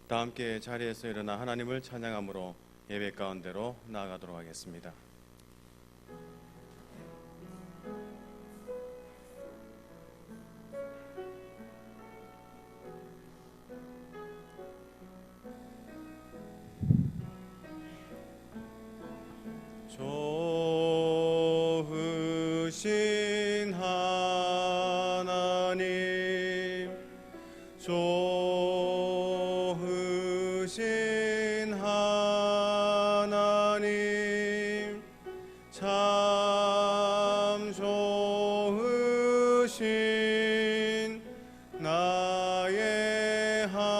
다 함께 자리에서 일어나 하나님을 찬양함으로 예배 가운데로 나아가도록 하겠습니다. 좋으신 하나님, 좋으신 하나님, 참 좋으신 나의 하나님.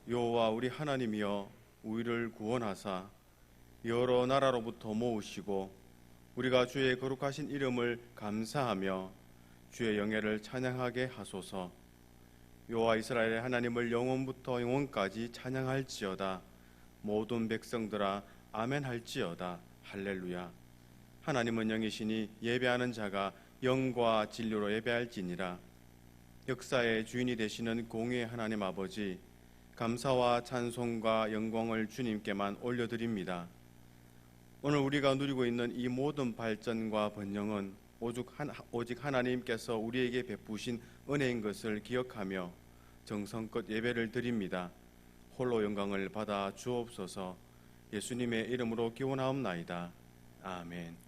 여호와 우리 하나님이여, 우리를 구원하사 여러 나라로부터 모으시고 우리가 주의 거룩하신 이름을 감사하며 주의 영예를 찬양하게 하소서. 여호와 이스라엘의 하나님을 영원부터 영원까지 찬양할지어다. 모든 백성들아 아멘 할지어다. 할렐루야. 하나님은 영이시니 예배하는 자가 영과 진리로 예배할지니라. 역사의 주인이 되시는 공의의 하나님 아버지, 감사와 찬송과 영광을 주님께만 올려드립니다. 오늘 우리가 누리고 있는 이 모든 발전과 번영은 오직 하나님께서 우리에게 베푸신 은혜인 것을 기억하며 정성껏 예배를 드립니다. 홀로 영광을 받아 주옵소서. 예수님의 이름으로 기원하옵나이다. 아멘.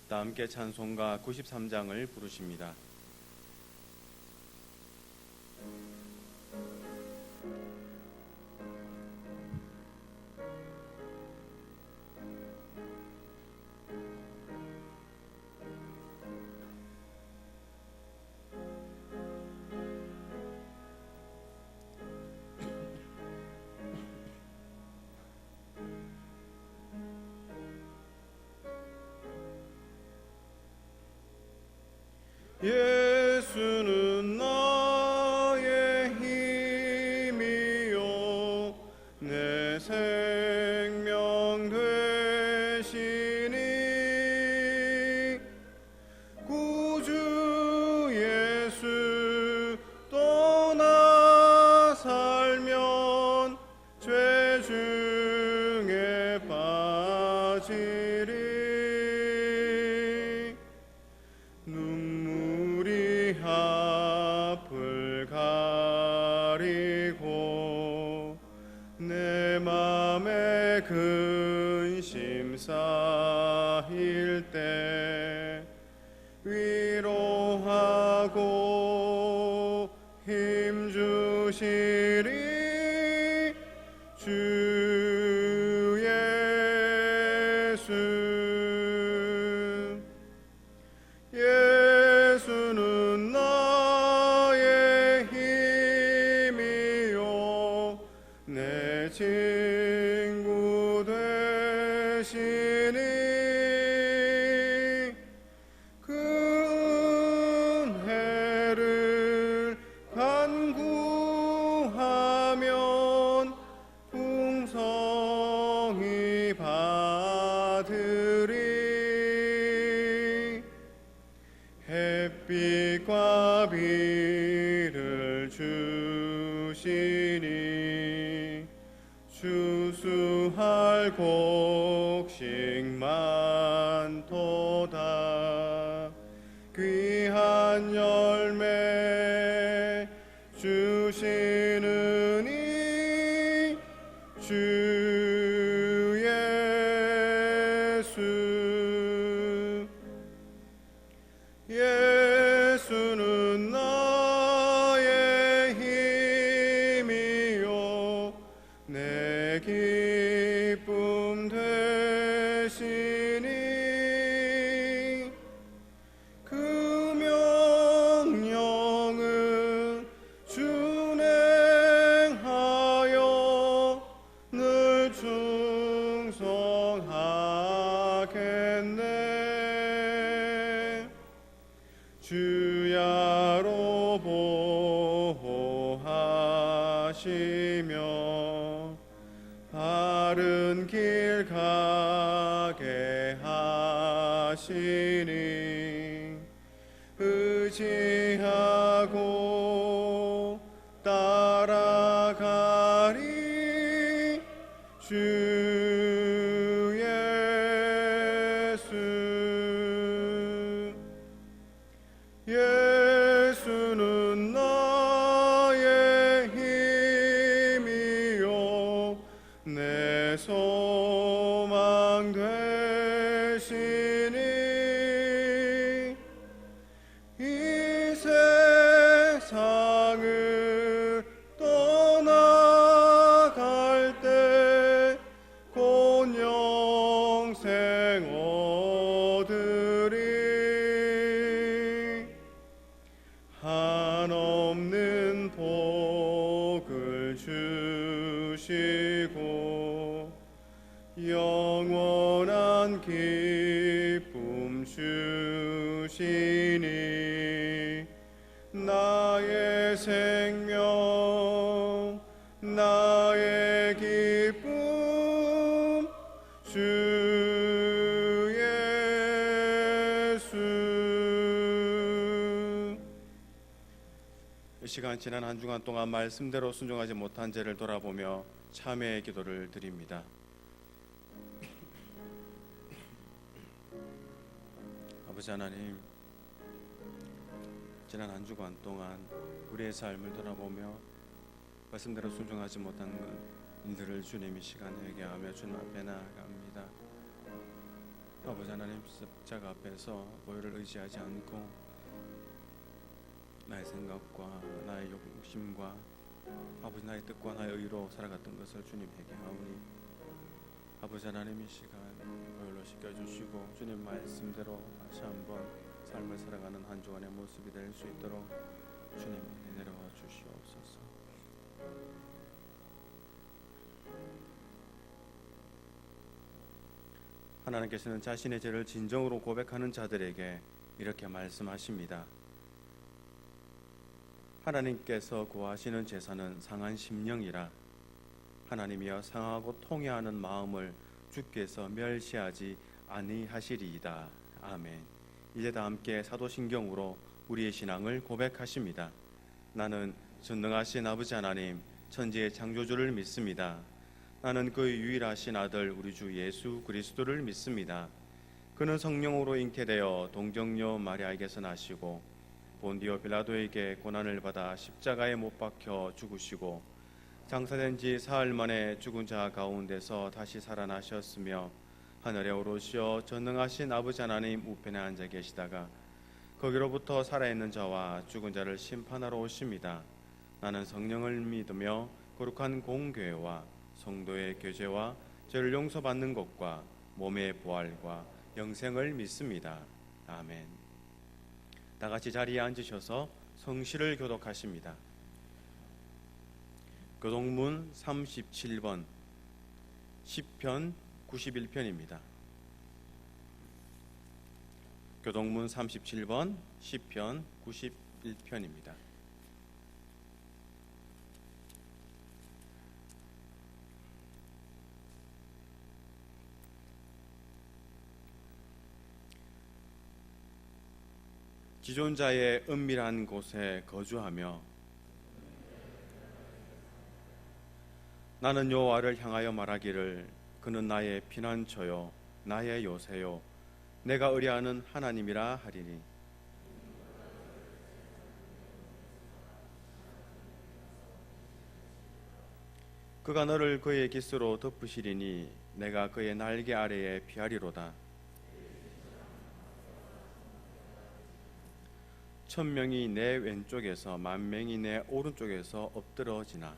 다 함께 찬송가 93장을 부르십니다. 예수는 나의 힘이요 내 생명 되시니 구주 예수 떠나 살면 죄 중에 빠지리. 앞을 가리고 내 맘에 근심 쌓일 때 위로하고 힘 주시리 주 예수. 예수는 나의 힘이요 내 친구 되시니 그 은혜를 간구하면 풍성히 받으리. 햇빛과 비를 주시니 추수할 곡식 많도다. 귀한 열매 주시느니 주 예수. 예수는 나의 힘이요 내 기쁨 되시니 그 명령은 준행하여 늘 충성하겠네. 길 가게 하시니 의지하고 따라가리 주 예수는 나의 힘이요 내 소망 되시니 이 세상을 떠나갈 때 곧 영생 얻으리 한없는 복을 주시고 영원한 기쁨 주시니 나의 생명 나의 기쁨 주 예수. 이 시간 지난 한 주간 동안 말씀대로 순종하지 못한 죄를 돌아보며 참회의 기도를 드립니다. 아버지 하나님, 지난 한 주간 동안 우리의 삶을 돌아보며 말씀대로 순종하지 못한 일들을 주님 이 시간 회개하며 주님 앞에 나아갑니다. 아버지 하나님, 십자가 앞에서 보혈을 의지하지 않고 나의 생각과 나의 욕심과 아버지 나의 뜻과 나의 의로 살아갔던 것을 주님 회개하오니 아버지 하나님 이 시간 보혈로 씻겨주시고 주님 말씀대로 다시 한번 삶을 살아가는 한 주간의 모습이 될 수 있도록 주님 내려와 주시옵소서. 하나님께서는 자신의 죄를 진정으로 고백하는 자들에게 이렇게 말씀하십니다. 하나님께서 구하시는 제사는 상한 심령이라 하나님이여 상하고 통회하는 마음을 주께서 멸시하지 아니하시리이다. 아멘. 이제 다 함께 사도신경으로 우리의 신앙을 고백하십니다. 나는 전능하신 아버지 하나님 천지의 창조주를 믿습니다. 나는 그의 유일하신 아들 우리 주 예수 그리스도를 믿습니다. 그는 성령으로 잉태되어 동정녀 마리아에게서 나시고 본디오 빌라도에게 고난을 받아 십자가에 못 박혀 죽으시고 장사된 지 사흘 만에 죽은 자 가운데서 다시 살아나셨으며 하늘에 오르시어 전능하신 아버지 하나님 우편에 앉아 계시다가 거기로부터 살아있는 자와 죽은 자를 심판하러 오십니다. 나는 성령을 믿으며 거룩한 공교회와 성도의 교제와 죄를 용서받는 것과 몸의 부활과 영생을 믿습니다. 아멘. 다 같이 자리에 앉으셔서 성시를 교독하십니다. 교독문 37번 시편 91편입니다. 교독문 37번 시편 91편입니다. 지존자의 은밀한 곳에 거주하며 나는 여호와를 향하여 말하기를 그는 나의 피난처요 나의 요새요 내가 의뢰하는 하나님이라 하리니 그가 너를 그의 깃으로 덮으시리니 내가 그의 날개 아래에 피하리로다. 천명이 내 왼쪽에서 만명이 내 오른쪽에서 엎드러지나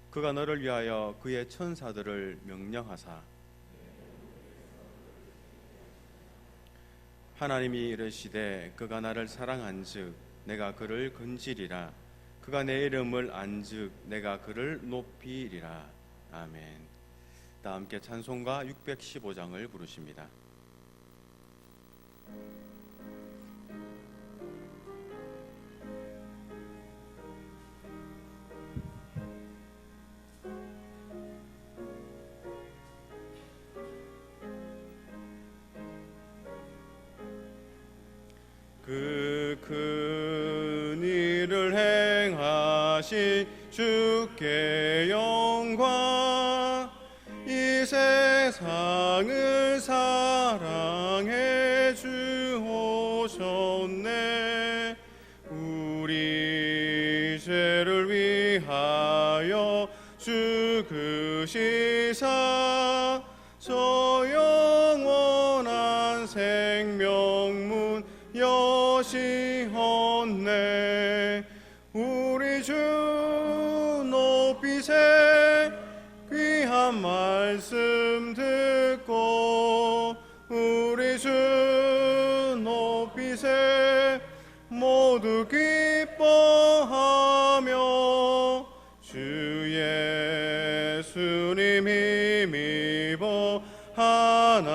그가 너를 위하여 그의 천사들을 명령하사 하나님이 이르시되 그가 나를 사랑한즉 내가 그를 건지리라 그가 내 이름을 안즉 내가 그를 높이리라. 아멘. 다 함께 찬송가 615장을 부르십니다. 주께 영광. 이 세상을 사랑해 주오셨네. 우리 죄를 위하여 죽으시사 저 영원한 생명문 여시었네. 우리 주 높이세 귀한 말씀 듣고 우리 주 높이세 모두 기뻐하며 주 예수님 힘입어 하나님께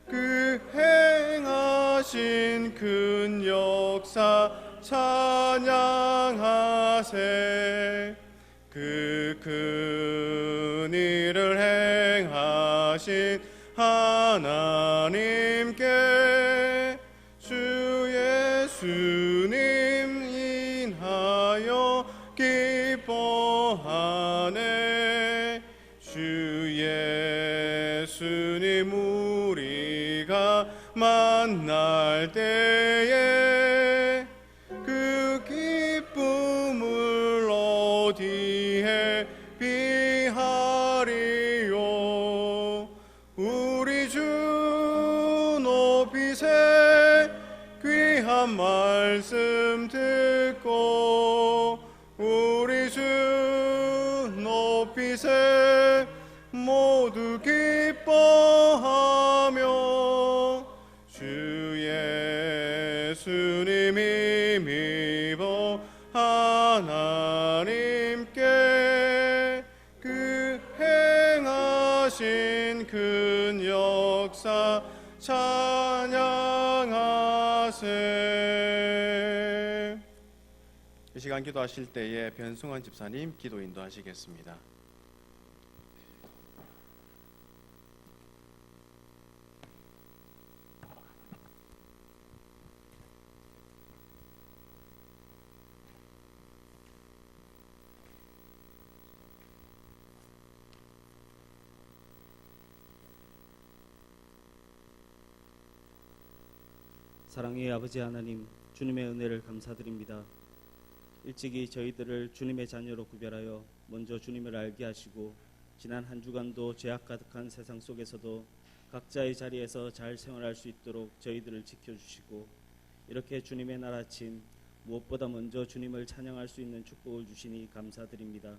그 행하신 큰 역사 찬양하세. 그 큰 일을 행하신 하나님께 주 예수님 인하여 기뻐하네. 주 예수님 우리가 만날 때에 그 기쁨을 어디에 비하리요. 우리 주 높이세 귀한 말씀 듣고 우리 주 높이세 모두 기뻐하며 주 예수님 힘입어 하나님께 그 행하신 큰 역사 찬양하세. 이 시간 기도하실 때에 변승환 집사님 기도 인도하시겠습니다. 사랑의 아버지 하나님, 주님의 은혜를 감사드립니다. 일찍이 저희들을 주님의 자녀로 구별하여 먼저 주님을 알게 하시고 지난 한 주간도 죄악 가득한 세상 속에서도 각자의 자리에서 잘 생활할 수 있도록 저희들을 지켜주시고 이렇게 주님의 날 아침 무엇보다 먼저 주님을 찬양할 수 있는 축복을 주시니 감사드립니다.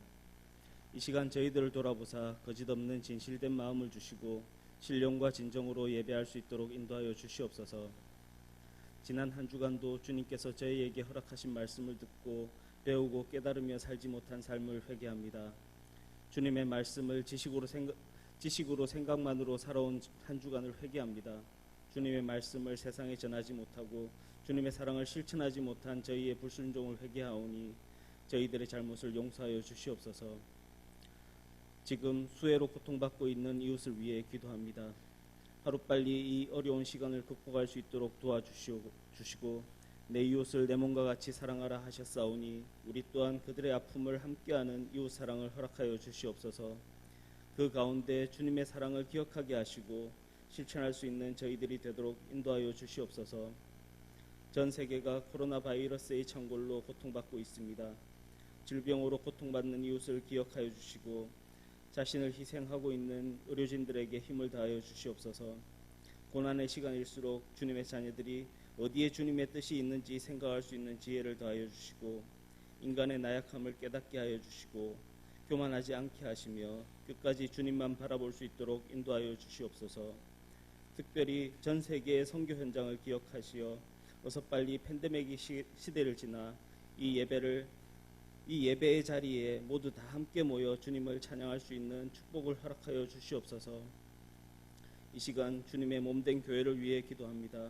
이 시간 저희들을 돌아보사 거짓없는 진실된 마음을 주시고 신령과 진정으로 예배할 수 있도록 인도하여 주시옵소서. 지난 한 주간도 주님께서 저희에게 허락하신 말씀을 듣고 배우고 깨달으며 살지 못한 삶을 회개합니다. 주님의 말씀을 지식으로 생각만으로 살아온 한 주간을 회개합니다. 주님의 말씀을 세상에 전하지 못하고 주님의 사랑을 실천하지 못한 저희의 불순종을 회개하오니 저희들의 잘못을 용서하여 주시옵소서. 지금 수해로 고통받고 있는 이웃을 위해 기도합니다. 하루빨리 이 어려운 시간을 극복할 수 있도록 도와주시고 내 이웃을 내 몸과 같이 사랑하라 하셨사오니 우리 또한 그들의 아픔을 함께하는 이웃 사랑을 허락하여 주시옵소서. 그 가운데 주님의 사랑을 기억하게 하시고 실천할 수 있는 저희들이 되도록 인도하여 주시옵소서. 전 세계가 코로나 바이러스의 창궐로 고통받고 있습니다. 질병으로 고통받는 이웃을 기억하여 주시고 자신을 희생하고 있는 의료진들에게 힘을 다하여 주시옵소서. 고난의 시간일수록 주님의 자녀들이 어디에 주님의 뜻이 있는지 생각할 수 있는 지혜를 더하여 주시고 인간의 나약함을 깨닫게 하여 주시고 교만하지 않게 하시며 끝까지 주님만 바라볼 수 있도록 인도하여 주시옵소서. 특별히 전 세계의 선교 현장을 기억하시어 어서 빨리 팬데믹 시대를 지나 이 예배의 자리에 모두 다 함께 모여 주님을 찬양할 수 있는 축복을 허락하여 주시옵소서. 이 시간 주님의 몸된 교회를 위해 기도합니다.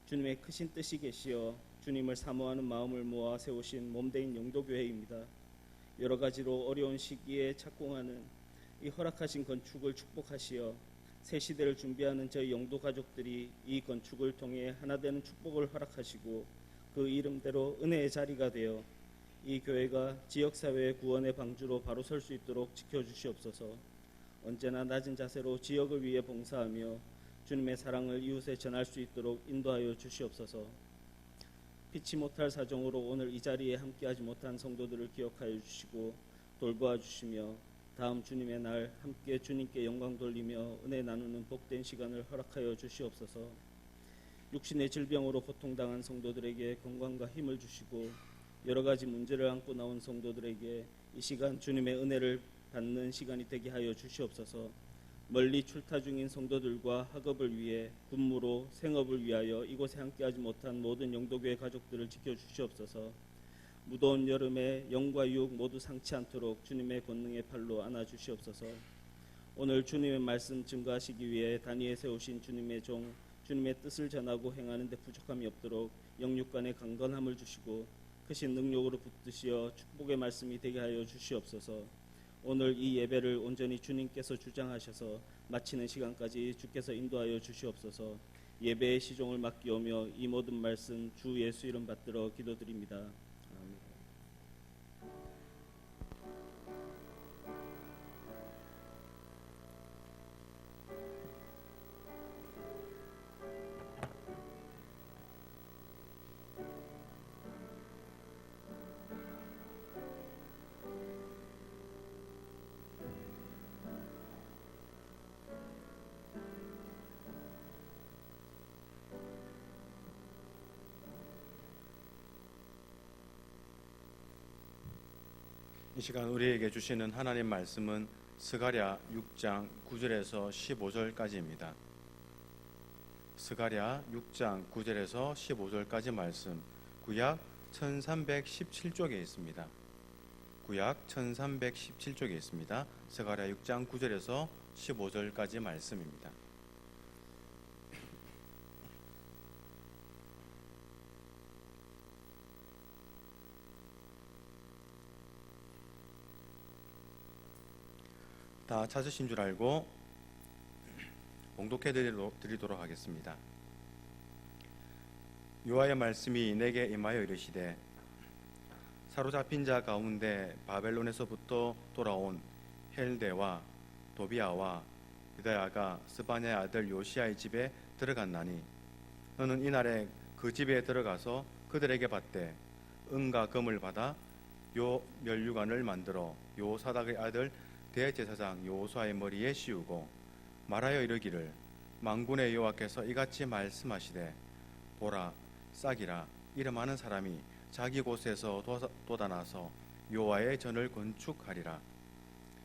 주님의 크신 뜻이 계시어 주님을 사모하는 마음을 모아 세우신 몸된 영도교회입니다. 여러 가지로 어려운 시기에 착공하는 이 허락하신 건축을 축복하시어 새 시대를 준비하는 저희 영도 가족들이 이 건축을 통해 하나 되는 축복을 허락하시고 그 이름대로 은혜의 자리가 되어 이 교회가 지역사회의 구원의 방주로 바로 설 수 있도록 지켜주시옵소서. 언제나 낮은 자세로 지역을 위해 봉사하며 주님의 사랑을 이웃에 전할 수 있도록 인도하여 주시옵소서. 피치 못할 사정으로 오늘 이 자리에 함께하지 못한 성도들을 기억하여 주시고 돌보아 주시며 다음 주님의 날 함께 주님께 영광 돌리며 은혜 나누는 복된 시간을 허락하여 주시옵소서. 육신의 질병으로 고통당한 성도들에게 건강과 힘을 주시고 여러 가지 문제를 안고 나온 성도들에게 이 시간 주님의 은혜를 받는 시간이 되게 하여 주시옵소서. 멀리 출타 중인 성도들과 학업을 위해 군무로 생업을 위하여 이곳에 함께하지 못한 모든 영도교회 가족들을 지켜주시옵소서. 무더운 여름에 영과 유혹 모두 상치 않도록 주님의 권능의 팔로 안아주시옵소서. 오늘 주님의 말씀 증거하시기 위해 단위에 세우신 주님의 종 주님의 뜻을 전하고 행하는 데 부족함이 없도록 영육간의 강건함을 주시고 크신 능력으로 붙드시어 축복의 말씀이 되게 하여 주시옵소서. 오늘 이 예배를 온전히 주님께서 주장하셔서 마치는 시간까지 주께서 인도하여 주시옵소서. 예배의 시종을 맡기오며 이 모든 말씀 주 예수 이름 받들어 기도드립니다. 아멘. 이 시간 우리에게 주시는 하나님 말씀은 스가랴 6장 9절에서 15절까지입니다. 스가랴 6장 9절에서 15절까지 말씀, 구약 1317쪽에 있습니다. 구약 1317쪽에 있습니다. 스가랴 6장 9절에서 15절까지 말씀입니다. 다 찾으신 줄 알고 봉독해 드리도록 하겠습니다. 여호와의 말씀이 내게 임하여 이르시되, 사로잡힌 자 가운데 바벨론에서부터 돌아온 헬데와 도비아와 유다야가 스바냐의 아들 요시야의 집에 들어갔나니, 너는 이날에 그 집에 들어가서 그들에게 받되 은과 금을 받아 요 면류관을 만들어 요사닥의 아들 대제사장 여호수아의 머리에 씌우고 말하여 이르기를, 만군의 여호와께서 이같이 말씀하시되, 보라, 싹이라 이름하는 사람이 자기 곳에서 돋아나서 여호와의 전을 건축하리라.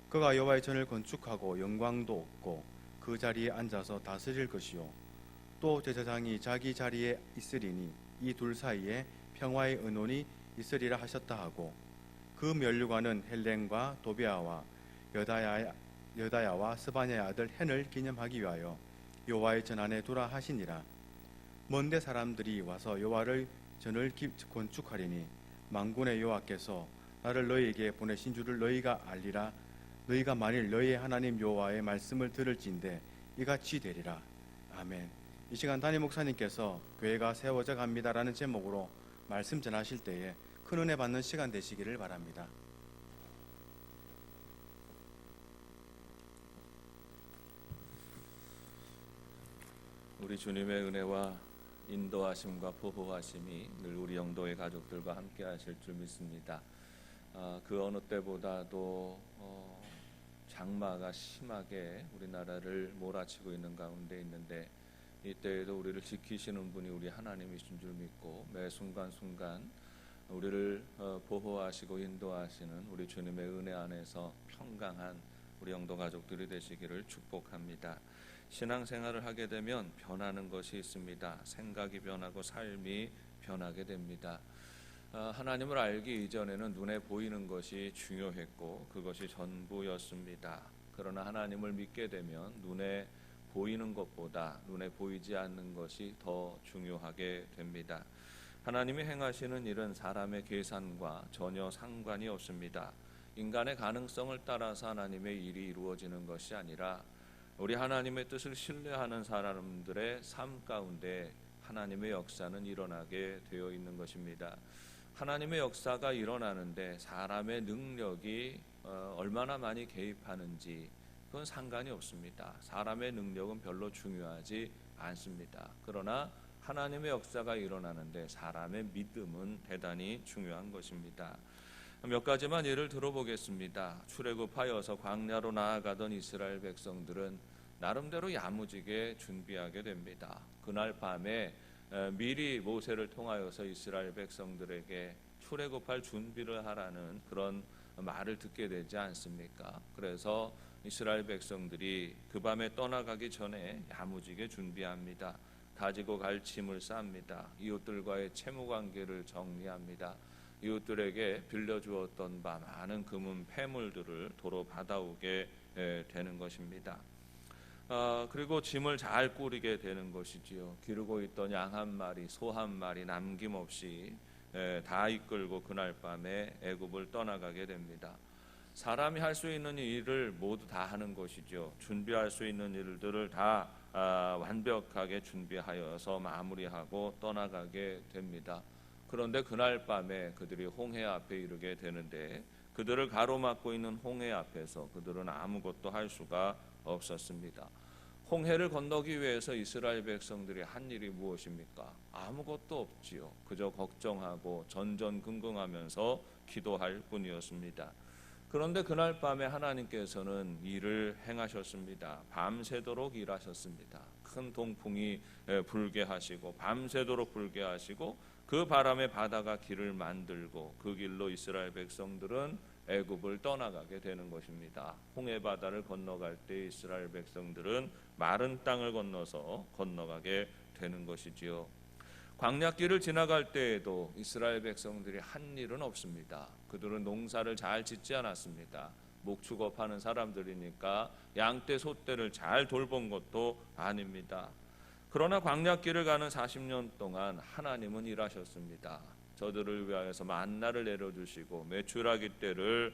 그가 여호와의 전을 건축하고 영광도 얻고 그 자리에 앉아서 다스릴 것이요, 또 제사장이 자기 자리에 있으리니 이 둘 사이에 평화의 언원이 있으리라 하셨다 하고, 그 면류관은 헬렌과 도비아와 여다야와 스바냐의 아들 헨을 기념하기 위하여 여호와의 전 안에 두라 하시니라. 먼데 사람들이 와서 여호와를 전을 건축하리니 만군의 여호와께서 나를 너희에게 보내신 줄을 너희가 알리라. 너희가 만일 너희의 하나님 여호와의 말씀을 들을진대 이같이 되리라. 아멘. 이 시간 담임 목사님께서 교회가 세워져 갑니다라는 제목으로 말씀 전하실 때에 큰 은혜 받는 시간 되시기를 바랍니다. 우리 주님의 은혜와 인도하심과 보호하심이 늘 우리 영도의 가족들과 함께 하실 줄 믿습니다. 그 어느 때보다도 장마가 심하게 우리나라를 몰아치고 있는 가운데 있는데, 이때에도 우리를 지키시는 분이 우리 하나님이신 줄 믿고 매 순간순간 우리를 보호하시고 인도하시는 우리 주님의 은혜 안에서 평강한 우리 영도 가족들이 되시기를 축복합니다. 신앙생활을 하게 되면 변하는 것이 있습니다. 생각이 변하고 삶이 변하게 됩니다. 하나님을 알기 이전에는 눈에 보이는 것이 중요했고 그것이 전부였습니다. 그러나 하나님을 믿게 되면 눈에 보이는 것보다 눈에 보이지 않는 것이 더 중요하게 됩니다. 하나님이 행하시는 일은 사람의 계산과 전혀 상관이 없습니다. 인간의 가능성을 따라서 하나님의 일이 이루어지는 것이 아니라 우리 하나님의 뜻을 신뢰하는 사람들의 삶 가운데 하나님의 역사는 일어나게 되어 있는 것입니다. 하나님의 역사가 일어나는데 사람의 능력이 얼마나 많이 개입하는지 그건 상관이 없습니다. 사람의 능력은 별로 중요하지 않습니다. 그러나 하나님의 역사가 일어나는데 사람의 믿음은 대단히 중요한 것입니다. 몇 가지만 예를 들어보겠습니다. 출애굽하여서 광야로 나아가던 이스라엘 백성들은 나름대로 야무지게 준비하게 됩니다. 그날 밤에 미리 모세를 통하여서 이스라엘 백성들에게 출애굽할 준비를 하라는 그런 말을 듣게 되지 않습니까? 그래서 이스라엘 백성들이 그 밤에 떠나가기 전에 야무지게 준비합니다. 가지고 갈 짐을 쌉니다. 이웃들과의 채무 관계를 정리합니다. 이웃들에게 빌려주었던 바 많은 금은 폐물들을 도로 받아오게 되는 것입니다. 그리고 짐을 잘 꾸리게 되는 것이지요. 기르고 있던 양 한 마리, 소 한 마리 남김없이 다 이끌고 그날 밤에 애굽을 떠나가게 됩니다. 사람이 할 수 있는 일을 모두 다 하는 것이죠. 준비할 수 있는 일들을 다 완벽하게 준비하여서 마무리하고 떠나가게 됩니다. 그런데 그날 밤에 그들이 홍해 앞에 이르게 되는데 그들을 가로막고 있는 홍해 앞에서 그들은 아무것도 할 수가 없었습니다. 홍해를 건너기 위해서 이스라엘 백성들이 한 일이 무엇입니까? 아무것도 없지요. 그저 걱정하고 전전긍긍하면서 기도할 뿐이었습니다. 그런데 그날 밤에 하나님께서는 일을 행하셨습니다. 밤새도록 일하셨습니다. 큰 동풍이 불게 하시고 밤새도록 불게 하시고 그 바람에 바다가 길을 만들고 그 길로 이스라엘 백성들은 애굽을 떠나가게 되는 것입니다. 홍해 바다를 건너갈 때 이스라엘 백성들은 마른 땅을 건너서 건너가게 되는 것이지요. 광야길을 지나갈 때에도 이스라엘 백성들이 한 일은 없습니다. 그들은 농사를 잘 짓지 않았습니다. 목축업하는 사람들이니까 양떼 소떼를 잘 돌본 것도 아닙니다. 그러나 광야길을 가는 40년 동안 하나님은 일하셨습니다. 저들을 위하여서 만나를 내려주시고 메추라기 떼를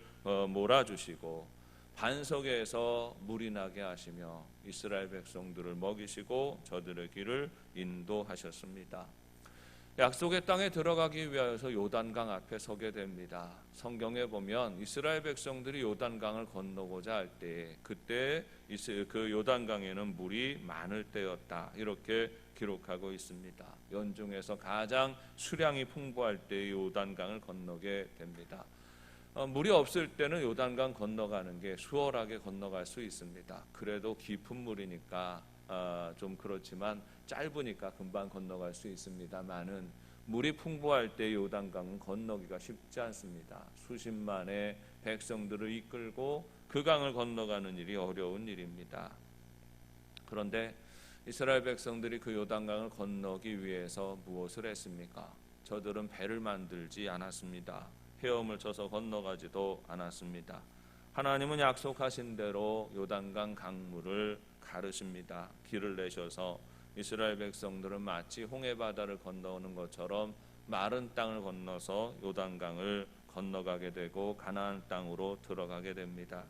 몰아주시고 반석에서 물이 나게 하시며 이스라엘 백성들을 먹이시고 저들의 길을 인도하셨습니다. 약속의 땅에 들어가기 위하여서 요단강 앞에 서게 됩니다. 성경에 보면 이스라엘 백성들이 요단강을 건너고자 할 때 그때 그 요단강에는 물이 많을 때였다 이렇게 기록하고 있습니다. 연중에서 가장 수량이 풍부할 때 요단강을 건너게 됩니다. 물이 없을 때는 요단강 건너가는 게 수월하게 건너갈 수 있습니다. 그래도 깊은 물이니까 좀 그렇지만 짧으니까 금방 건너갈 수 있습니다만은 물이 풍부할 때 요단강은 건너기가 쉽지 않습니다. 수십만의 백성들을 이끌고 그 강을 건너가는 일이 어려운 일입니다. 그런데 이스라엘 백성들이 그 요단강을 건너기 위해서 무엇을 했습니까? 저들은 배를 만들지 않았습니다. 헤엄을 쳐서 건너가지도 않았습니다. 하나님은 약속하신 대로 요단강 강물을 가르십니다. 길을 내셔서 이스라엘 백성들은 마치 홍해 바다를 건너오는 것처럼 마른 땅을 건너서 요단강을 건너가게 되고 가나안 땅으로 들어가게 됩니다.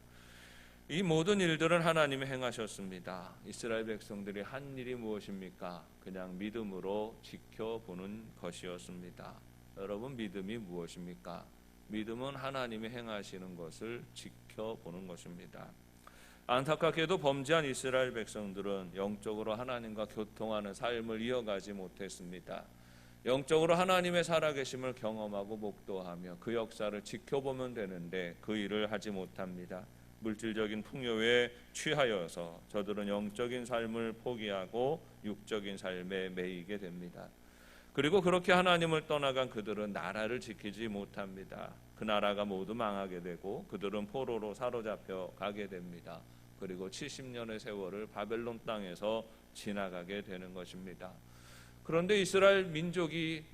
이 모든 일들은 하나님이 행하셨습니다. 이스라엘 백성들이 한 일이 무엇입니까? 그냥 믿음으로 지켜보는 것이었습니다. 여러분, 믿음이 무엇입니까? 믿음은 하나님이 행하시는 것을 지켜보는 것입니다. 안타깝게도 범죄한 이스라엘 백성들은 영적으로 하나님과 교통하는 삶을 이어가지 못했습니다. 영적으로 하나님의 살아계심을 경험하고 목도하며 그 역사를 지켜보면 되는데 그 일을 하지 못합니다. 물질적인 풍요에 취하여서 저들은 영적인 삶을 포기하고 육적인 삶에 매이게 됩니다. 그리고 그렇게 하나님을 떠나간 그들은 나라를 지키지 못합니다. 그 나라가 모두 망하게 되고 그들은 포로로 사로잡혀 가게 됩니다. 그리고 70년의 세월을 바벨론 땅에서 지나가게 되는 것입니다. 그런데 이스라엘 민족이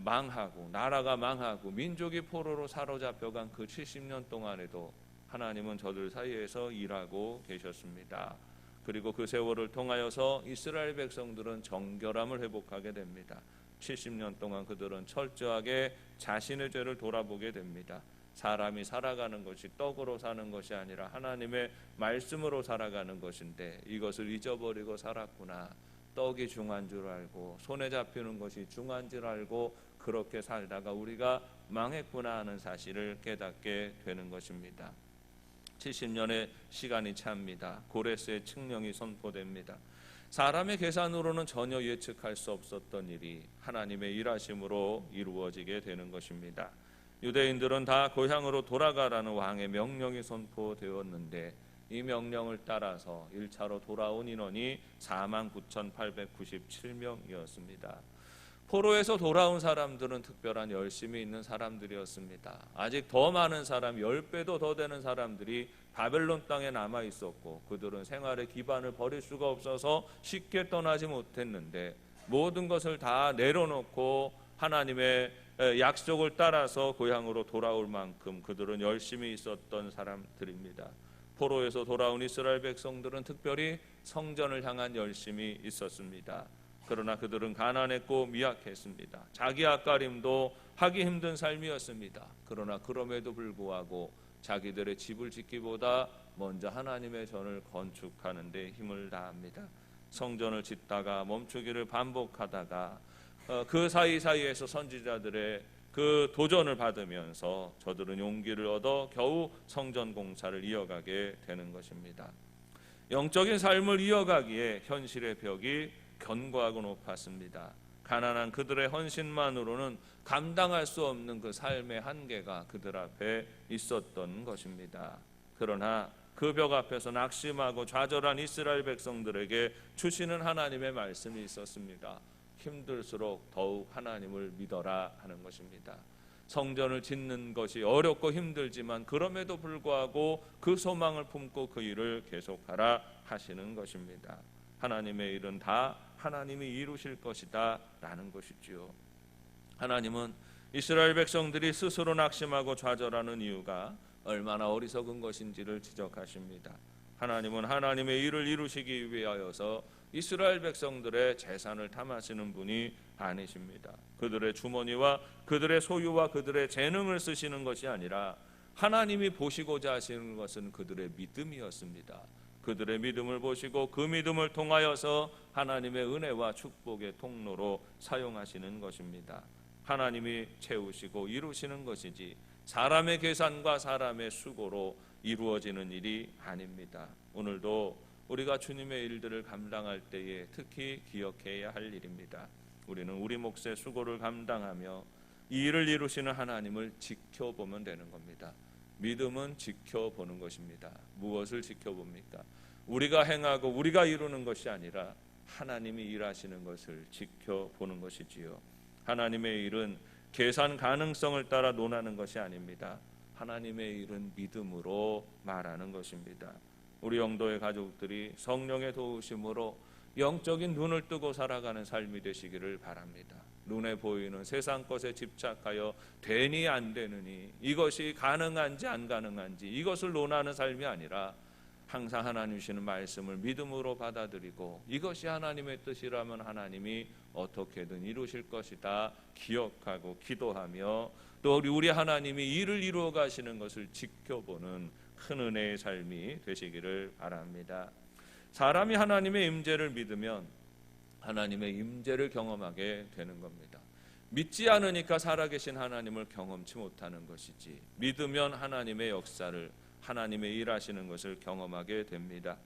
망하고 나라가 망하고 민족이 포로로 사로잡혀간 그 70년 동안에도 하나님은 저들 사이에서 일하고 계셨습니다. 그리고 그 세월을 통하여서 이스라엘 백성들은 정결함을 회복하게 됩니다. 70년 동안 그들은 철저하게 자신의 죄를 돌아보게 됩니다. 사람이 살아가는 것이 떡으로 사는 것이 아니라 하나님의 말씀으로 살아가는 것인데 이것을 잊어버리고 살았구나. 떡이 중요한 줄 알고 손에 잡히는 것이 중요한 줄 알고 그렇게 살다가 우리가 망했구나 하는 사실을 깨닫게 되는 것입니다. 70년의 시간이 찹니다. 고레스의 칙령이 선포됩니다. 사람의 계산으로는 전혀 예측할 수 없었던 일이 하나님의 일하심으로 이루어지게 되는 것입니다. 유대인들은 다 고향으로 돌아가라는 왕의 명령이 선포되었는데 이 명령을 따라서 1차로 돌아온 인원이 49,897명이었습니다. 포로에서 돌아온 사람들은 특별한 열심이 있는 사람들이었습니다. 아직 더 많은 사람, 10배도 더 되는 사람들이 바벨론 땅에 남아 있었고 그들은 생활의 기반을 버릴 수가 없어서 쉽게 떠나지 못했는데 모든 것을 다 내려놓고 하나님의 약속을 따라서 고향으로 돌아올 만큼 그들은 열심히 있었던 사람들입니다. 포로에서 돌아온 이스라엘 백성들은 특별히 성전을 향한 열심이 있었습니다. 그러나 그들은 가난했고 미약했습니다. 자기 앞가림도 하기 힘든 삶이었습니다. 그러나 그럼에도 불구하고 자기들의 집을 짓기보다 먼저 하나님의 전을 건축하는 데 힘을 다합니다. 성전을 짓다가 멈추기를 반복하다가 그 사이사이에서 선지자들의 그 도전을 받으면서 저들은 용기를 얻어 겨우 성전 공사를 이어가게 되는 것입니다. 영적인 삶을 이어가기에 현실의 벽이 견고하고 높았습니다. 가난한 그들의 헌신만으로는 감당할 수 없는 그 삶의 한계가 그들 앞에 있었던 것입니다. 그러나 그 벽 앞에서 낙심하고 좌절한 이스라엘 백성들에게 주시는 하나님의 말씀이 있었습니다. 힘들수록 더욱 하나님을 믿어라 하는 것입니다. 성전을 짓는 것이 어렵고 힘들지만 그럼에도 불구하고 그 소망을 품고 그 일을 계속하라 하시는 것입니다. 하나님의 일은 다 하나님이 이루실 것이다 라는 것이지요. 하나님은 이스라엘 백성들이 스스로 낙심하고 좌절하는 이유가 얼마나 어리석은 것인지를 지적하십니다. 하나님은 하나님의 일을 이루시기 위하여서 이스라엘 백성들의 재산을 탐하시는 분이 아니십니다. 그들의 주머니와 그들의 소유와 그들의 재능을 쓰시는 것이 아니라 하나님이 보시고자 하시는 것은 그들의 믿음이었습니다. 그들의 믿음을 보시고 그 믿음을 통하여서 하나님의 은혜와 축복의 통로로 사용하시는 것입니다. 하나님이 채우시고 이루시는 것이지 사람의 계산과 사람의 수고로 이루어지는 일이 아닙니다. 오늘도 우리가 주님의 일들을 감당할 때에 특히 기억해야 할 일입니다. 우리는 우리 몫의 수고를 감당하며 이 일을 이루시는 하나님을 지켜보면 되는 겁니다. 믿음은 지켜보는 것입니다. 무엇을 지켜봅니까? 우리가 행하고 우리가 이루는 것이 아니라 하나님이 일하시는 것을 지켜보는 것이지요. 하나님의 일은 계산 가능성을 따라 논하는 것이 아닙니다. 하나님의 일은 믿음으로 말하는 것입니다. 우리 영도의 가족들이 성령의 도우심으로 영적인 눈을 뜨고 살아가는 삶이 되시기를 바랍니다. 눈에 보이는 세상 것에 집착하여 되니 안 되느니 이것이 가능한지 안 가능한지 이것을 논하는 삶이 아니라 항상 하나님 주시는 말씀을 믿음으로 받아들이고 이것이 하나님의 뜻이라면 하나님이 어떻게든 이루실 것이다 기억하고 기도하며 또 우리 하나님이 일을 이루어 가시는 것을 지켜보는 큰 은혜의 삶이 되시기를 바랍니다. 사람이 하나님의 임재를 믿으면 하나님의 임재를 경험하게 되는 겁니다. 믿지 않으니까 살아계신 하나님을 경험치 못하는 것이지 믿으면 하나님의 역사를 하나님의 일하시는 것을 경험하게 됩니다.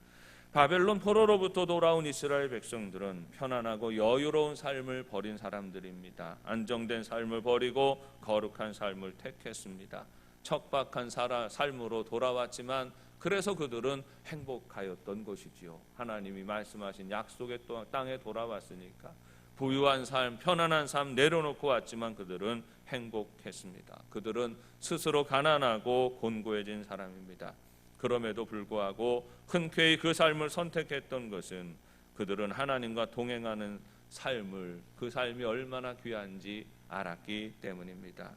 바벨론 포로로부터 돌아온 이스라엘 백성들은 편안하고 여유로운 삶을 버린 사람들입니다. 안정된 삶을 버리고 거룩한 삶을 택했습니다. 척박한 삶으로 돌아왔지만 그래서 그들은 행복하였던 것이지요. 하나님이 말씀하신 약속의 땅에 돌아왔으니까 부유한 삶, 편안한 삶 내려놓고 왔지만 그들은 행복했습니다. 그들은 스스로 가난하고 곤고해진 사람입니다. 그럼에도 불구하고 흔쾌히 그 삶을 선택했던 것은 그들은 하나님과 동행하는 삶을 그 삶이 얼마나 귀한지 알았기 때문입니다.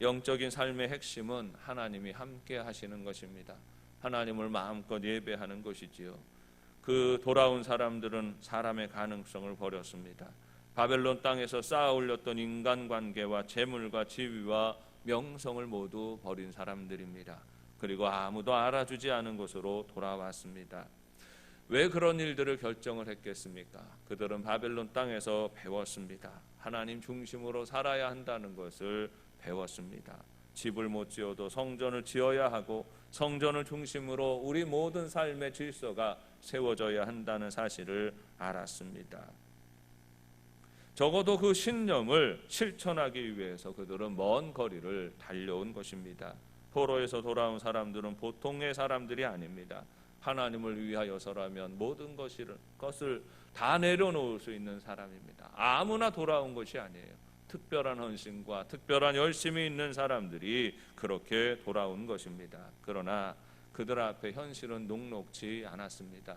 영적인 삶의 핵심은 하나님이 함께 하시는 것입니다. 하나님을 마음껏 예배하는 것이지요. 그 돌아온 사람들은 사람의 가능성을 버렸습니다. 바벨론 땅에서 쌓아 올렸던 인간관계와 재물과 지위와 명성을 모두 버린 사람들입니다. 그리고 아무도 알아주지 않은 곳으로 돌아왔습니다. 왜 그런 일들을 결정을 했겠습니까? 그들은 바벨론 땅에서 배웠습니다. 하나님 중심으로 살아야 한다는 것을 배웠습니다. 집을 못 지어도 성전을 지어야 하고 성전을 중심으로 우리 모든 삶의 질서가 세워져야 한다는 사실을 알았습니다. 적어도 그 신념을 실천하기 위해서 그들은 먼 거리를 달려온 것입니다. 포로에서 돌아온 사람들은 보통의 사람들이 아닙니다. 하나님을 위하여서라면 모든 것을 다 내려놓을 수 있는 사람입니다. 아무나 돌아온 것이 아니에요. 특별한 헌신과 특별한 열심이 있는 사람들이 그렇게 돌아온 것입니다. 그러나 그들 앞에 현실은 녹록지 않았습니다.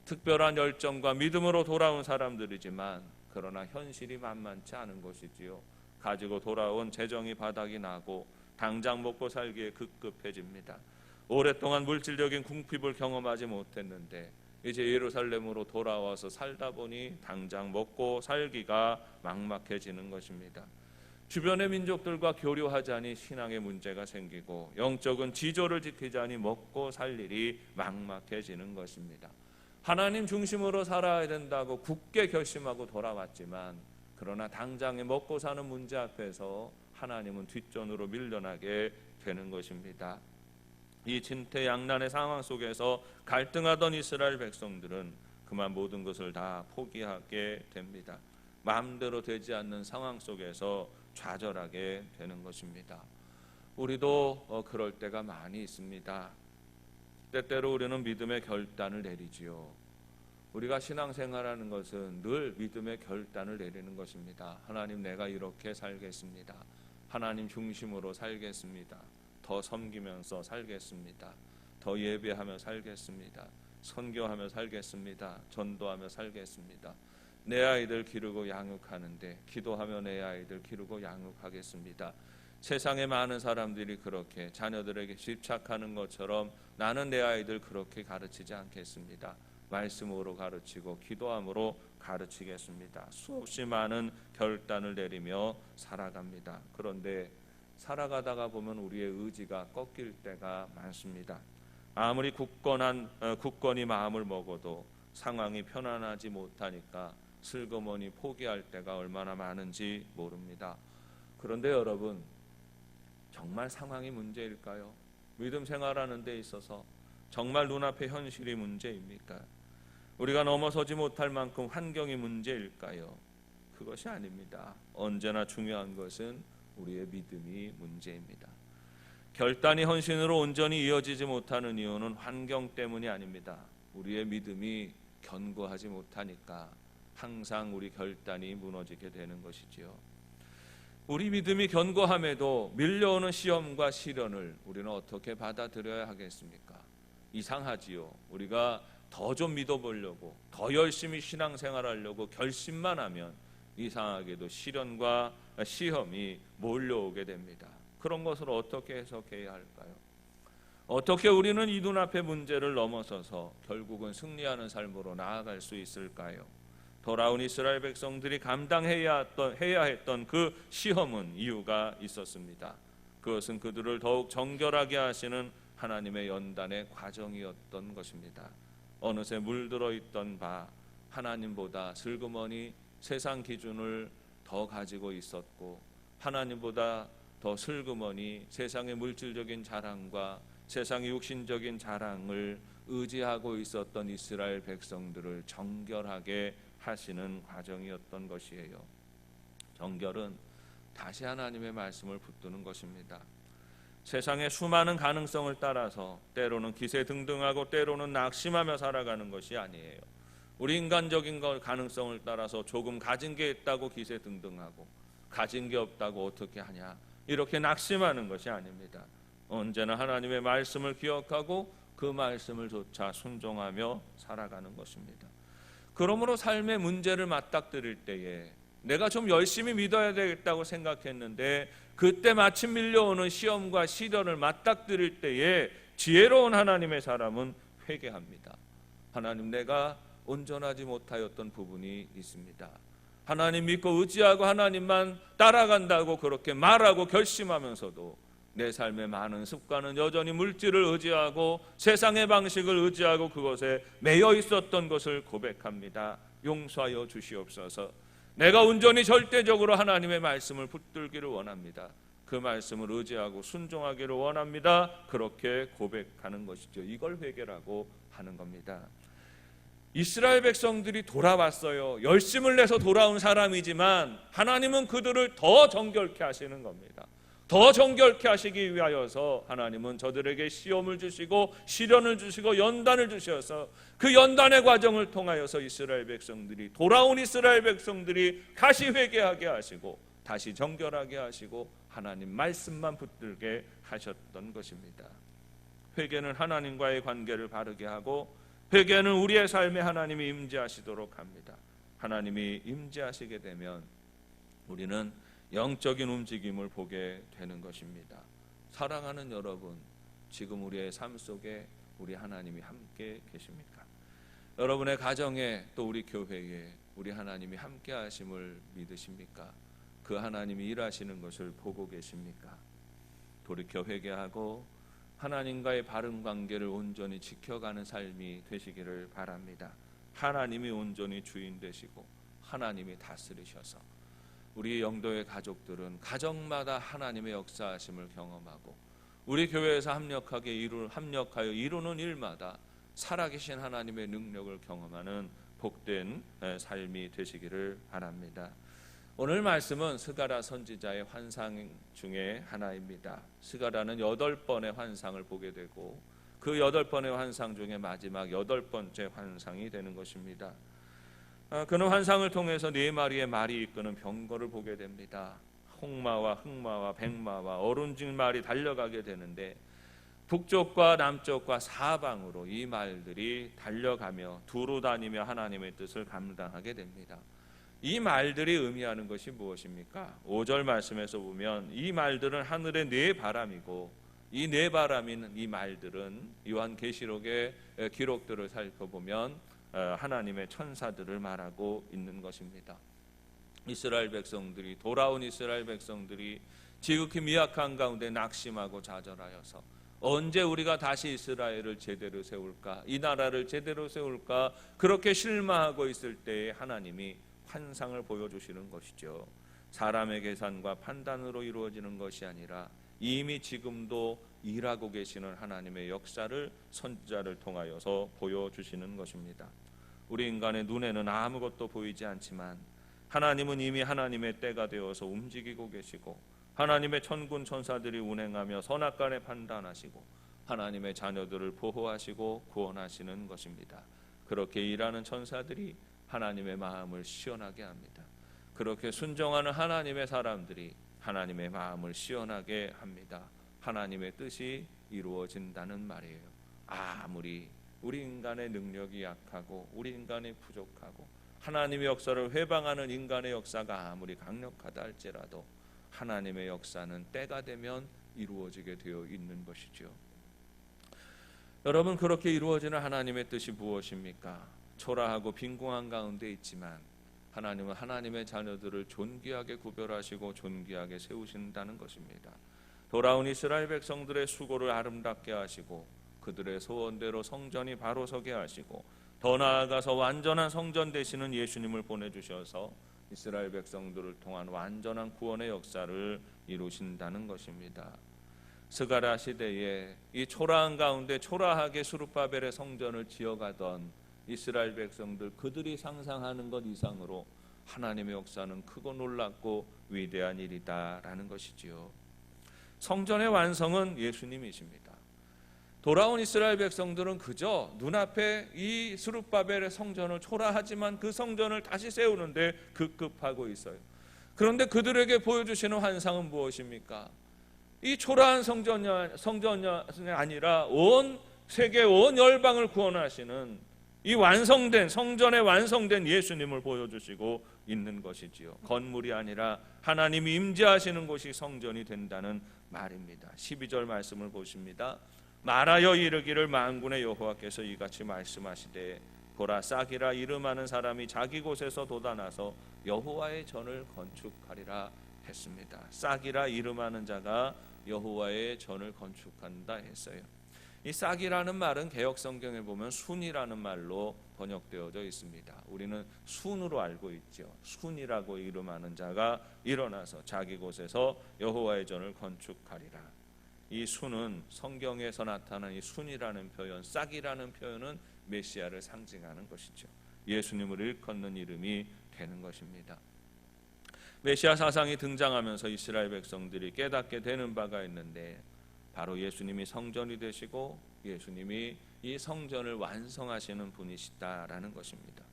특별한 열정과 믿음으로 돌아온 사람들이지만 그러나 현실이 만만치 않은 것이지요. 가지고 돌아온 재정이 바닥이 나고 당장 먹고 살기에 급급해집니다. 오랫동안 물질적인 궁핍을 경험하지 못했는데 이제 예루살렘으로 돌아와서 살다 보니 당장 먹고 살기가 막막해지는 것입니다. 주변의 민족들과 교류하자니 신앙의 문제가 생기고 영적인 지조를 지키자니 먹고 살 일이 막막해지는 것입니다. 하나님 중심으로 살아야 된다고 굳게 결심하고 돌아왔지만 그러나 당장에 먹고 사는 문제 앞에서 하나님은 뒷전으로 밀려나게 되는 것입니다. 이 진퇴양난의 상황 속에서 갈등하던 이스라엘 백성들은 그만 모든 것을 다 포기하게 됩니다. 마음대로 되지 않는 상황 속에서 좌절하게 되는 것입니다. 우리도 그럴 때가 많이 있습니다. 때때로 우리는 믿음의 결단을 내리지요. 우리가 신앙생활하는 것은 늘 믿음의 결단을 내리는 것입니다. 하나님, 내가 이렇게 살겠습니다. 하나님 중심으로 살겠습니다. 더 섬기면서 살겠습니다. 더 예배하며 살겠습니다. 선교하며 살겠습니다. 전도하며 살겠습니다. 내 아이들 기르고 양육하는데 기도하며 내 아이들 기르고 양육하겠습니다. 세상에 많은 사람들이 그렇게 자녀들에게 집착하는 것처럼 나는 내 아이들 그렇게 가르치지 않겠습니다. 말씀으로 가르치고 기도함으로 가르치겠습니다. 수없이 많은 결단을 내리며 살아갑니다. 그런데 살아가다가 보면 우리의 의지가 꺾일 때가 많습니다. 아무리 굳건히 마음을 먹어도 상황이 편안하지 못하니까 슬그머니 포기할 때가 얼마나 많은지 모릅니다. 그런데 여러분, 정말 상황이 문제일까요? 믿음 생활하는 데 있어서 정말 눈앞의 현실이 문제입니까? 우리가 넘어서지 못할 만큼 환경이 문제일까요? 그것이 아닙니다. 언제나 중요한 것은 우리의 믿음이 문제입니다. 결단이 헌신으로 온전히 이어지지 못하는 이유는 환경 때문이 아닙니다. 우리의 믿음이 견고하지 못하니까 항상 우리 결단이 무너지게 되는 것이지요. 우리 믿음이 견고함에도 밀려오는 시험과 시련을 우리는 어떻게 받아들여야 하겠습니까? 이상하지요. 우리가 더 좀 믿어보려고, 더 열심히 신앙생활하려고 결심만 하면 이상하게도 시련과 시험이 몰려오게 됩니다. 그런 것을 어떻게 해석해야 할까요? 어떻게 우리는 이 눈앞의 문제를 넘어서서 결국은 승리하는 삶으로 나아갈 수 있을까요? 돌아온 이스라엘 백성들이 감당해야 했던 그 시험은 이유가 있었습니다. 그것은 그들을 더욱 정결하게 하시는 하나님의 연단의 과정이었던 것입니다. 어느새 물들어 있던 바 하나님보다 슬그머니 세상 기준을 더 가지고 있었고 하나님보다 더 슬그머니 세상의 물질적인 자랑과 세상의 육신적인 자랑을 의지하고 있었던 이스라엘 백성들을 정결하게 하시는 과정이었던 것이에요. 정결은 다시 하나님의 말씀을 붙드는 것입니다. 세상의 수많은 가능성을 따라서 때로는 기세등등하고 때로는 낙심하며 살아가는 것이 아니에요. 우리 인간적인 가능성을 따라서 조금 가진 게 있다고 기세등등하고 가진 게 없다고 어떻게 하냐 이렇게 낙심하는 것이 아닙니다. 언제나 하나님의 말씀을 기억하고 그 말씀을 조차 순종하며 살아가는 것입니다. 그러므로 삶의 문제를 맞닥뜨릴 때에 내가 좀 열심히 믿어야 되겠다고 생각했는데 그때 마침 밀려오는 시험과 시련을 맞닥뜨릴 때에 지혜로운 하나님의 사람은 회개합니다. 하나님, 내가 온전하지 못하였던 부분이 있습니다. 하나님 믿고 의지하고 하나님만 따라간다고 그렇게 말하고 결심하면서도 내 삶의 많은 습관은 여전히 물질을 의지하고 세상의 방식을 의지하고 그것에 매여 있었던 것을 고백합니다. 용서하여 주시옵소서. 내가 온전히 절대적으로 하나님의 말씀을 붙들기를 원합니다. 그 말씀을 의지하고 순종하기를 원합니다. 그렇게 고백하는 것이죠. 이걸 회개라고 하는 겁니다. 이스라엘 백성들이 돌아왔어요. 열심을 내서 돌아온 사람이지만 하나님은 그들을 더 정결케 하시는 겁니다. 더 정결케 하시기 위하여서 하나님은 저들에게 시험을 주시고 시련을 주시고 연단을 주셔서 그 연단의 과정을 통하여서 이스라엘 백성들이, 돌아온 이스라엘 백성들이 다시 회개하게 하시고 다시 정결하게 하시고 하나님 말씀만 붙들게 하셨던 것입니다. 회개는 하나님과의 관계를 바르게 하고, 회개는 우리의 삶에 하나님이 임재하시도록 합니다. 하나님이 임재하시게 되면 우리는 영적인 움직임을 보게 되는 것입니다. 사랑하는 여러분, 지금 우리의 삶 속에 우리 하나님이 함께 계십니까? 여러분의 가정에, 또 우리 교회에 우리 하나님이 함께 하심을 믿으십니까? 그 하나님이 일하시는 것을 보고 계십니까? 돌이켜 회개하고 하나님과의 바른 관계를 온전히 지켜가는 삶이 되시기를 바랍니다. 하나님이 온전히 주인 되시고 하나님이 다스리셔서 우리 영도의 가족들은 가정마다 하나님의 역사하심을 경험하고, 우리 교회에서 합력하여 이루는 일마다 살아계신 하나님의 능력을 경험하는 복된 삶이 되시기를 바랍니다. 오늘 말씀은 스가랴 선지자의 환상 중에 하나입니다. 스가랴는 8번의 환상을 보게 되고 그 8번의 환상 중에 마지막 8번째 환상이 되는 것입니다. 그는 환상을 통해서 4마리의 말이 이끄는 병거를 보게 됩니다. 홍마와 흑마와 백마와 어룬진 말이 달려가게 되는데, 북쪽과 남쪽과 사방으로 이 말들이 달려가며 두루 다니며 하나님의 뜻을 감당하게 됩니다. 이 말들이 의미하는 것이 무엇입니까? 5절 말씀에서 보면 이 말들은 하늘의 4바람이고, 이 4바람인 이 말들은 요한계시록의 기록들을 살펴보면 하나님의 천사들을 말하고 있는 것입니다. 이스라엘 백성들이, 돌아온 이스라엘 백성들이 지극히 미약한 가운데 낙심하고 좌절하여서 언제 우리가 다시 이스라엘을 제대로 세울까, 이 나라를 제대로 세울까, 그렇게 실망하고 있을 때에 하나님이 환상을 보여주시는 것이죠. 사람의 계산과 판단으로 이루어지는 것이 아니라 이미 지금도 일하고 계시는 하나님의 역사를 선지자를 통하여서 보여주시는 것입니다. 우리 인간의 눈에는 아무것도 보이지 않지만 하나님은 이미 하나님의 때가 되어서 움직이고 계시고, 하나님의 천군 천사들이 운행하며 선악간에 판단하시고 하나님의 자녀들을 보호하시고 구원하시는 것입니다. 그렇게 일하는 천사들이 하나님의 마음을 시원하게 합니다. 그렇게 순종하는 하나님의 사람들이 하나님의 마음을 시원하게 합니다. 하나님의 뜻이 이루어진다는 말이에요. 아무리 우리 인간의 능력이 약하고 우리 인간이 부족하고 하나님의 역사를 회방하는 인간의 역사가 아무리 강력하다 할지라도 하나님의 역사는 때가 되면 이루어지게 되어 있는 것이죠. 여러분, 그렇게 이루어지는 하나님의 뜻이 무엇입니까? 초라하고 빈궁한 가운데 있지만 하나님은 하나님의 자녀들을 존귀하게 구별하시고 존귀하게 세우신다는 것입니다. 돌아온 이스라엘 백성들의 수고를 아름답게 하시고 그들의 소원대로 성전이 바로 서게 하시고, 더 나아가서 완전한 성전 되시는 예수님을 보내주셔서 이스라엘 백성들을 통한 완전한 구원의 역사를 이루신다는 것입니다. 스가랴 시대에 이 초라한 가운데 초라하게 스룹바벨의 성전을 지어가던 이스라엘 백성들, 그들이 상상하는 것 이상으로 하나님의 역사는 크고 놀랍고 위대한 일이다라는 것이지요. 성전의 완성은 예수님이십니다. 돌아온 이스라엘 백성들은 그저 눈앞에 이 스룹바벨의 성전을, 초라하지만 그 성전을 다시 세우는데 급급하고 있어요. 그런데 그들에게 보여주시는 환상은 무엇입니까? 이 초라한 성전이 아니라 온 세계 온 열방을 구원하시는 이 완성된 성전에 완성된 예수님을 보여주시고 있는 것이지요. 건물이 아니라 하나님이 임재하시는 곳이 성전이 된다는 말입니다. 12절 말씀을 보십니다. 말하여 이르기를 만군의 여호와께서 이같이 말씀하시되, 보라, 싹이라 이름하는 사람이 자기 곳에서 돋아나서 여호와의 전을 건축하리라 했습니다. 싹이라 이름하는 자가 여호와의 전을 건축한다 했어요. 이 싹이라는 말은 개역 성경에 보면 순이라는 말로 번역되어져 있습니다. 우리는 순으로 알고 있죠. 순이라고 이름하는 자가 일어나서 자기 곳에서 여호와의 전을 건축하리라. 이 순은 성경에서 나타난 이 순이라는 표현, 싹이라는 표현은 메시아를 상징하는 것이죠. 예수님을 일컫는 이름이 되는 것입니다. 메시아 사상이 등장하면서 이스라엘 백성들이 깨닫게 되는 바가 있는데 바로 예수님이 성전이 되시고 예수님이 이 성전을 완성하시는 분이시다라는 것입니다.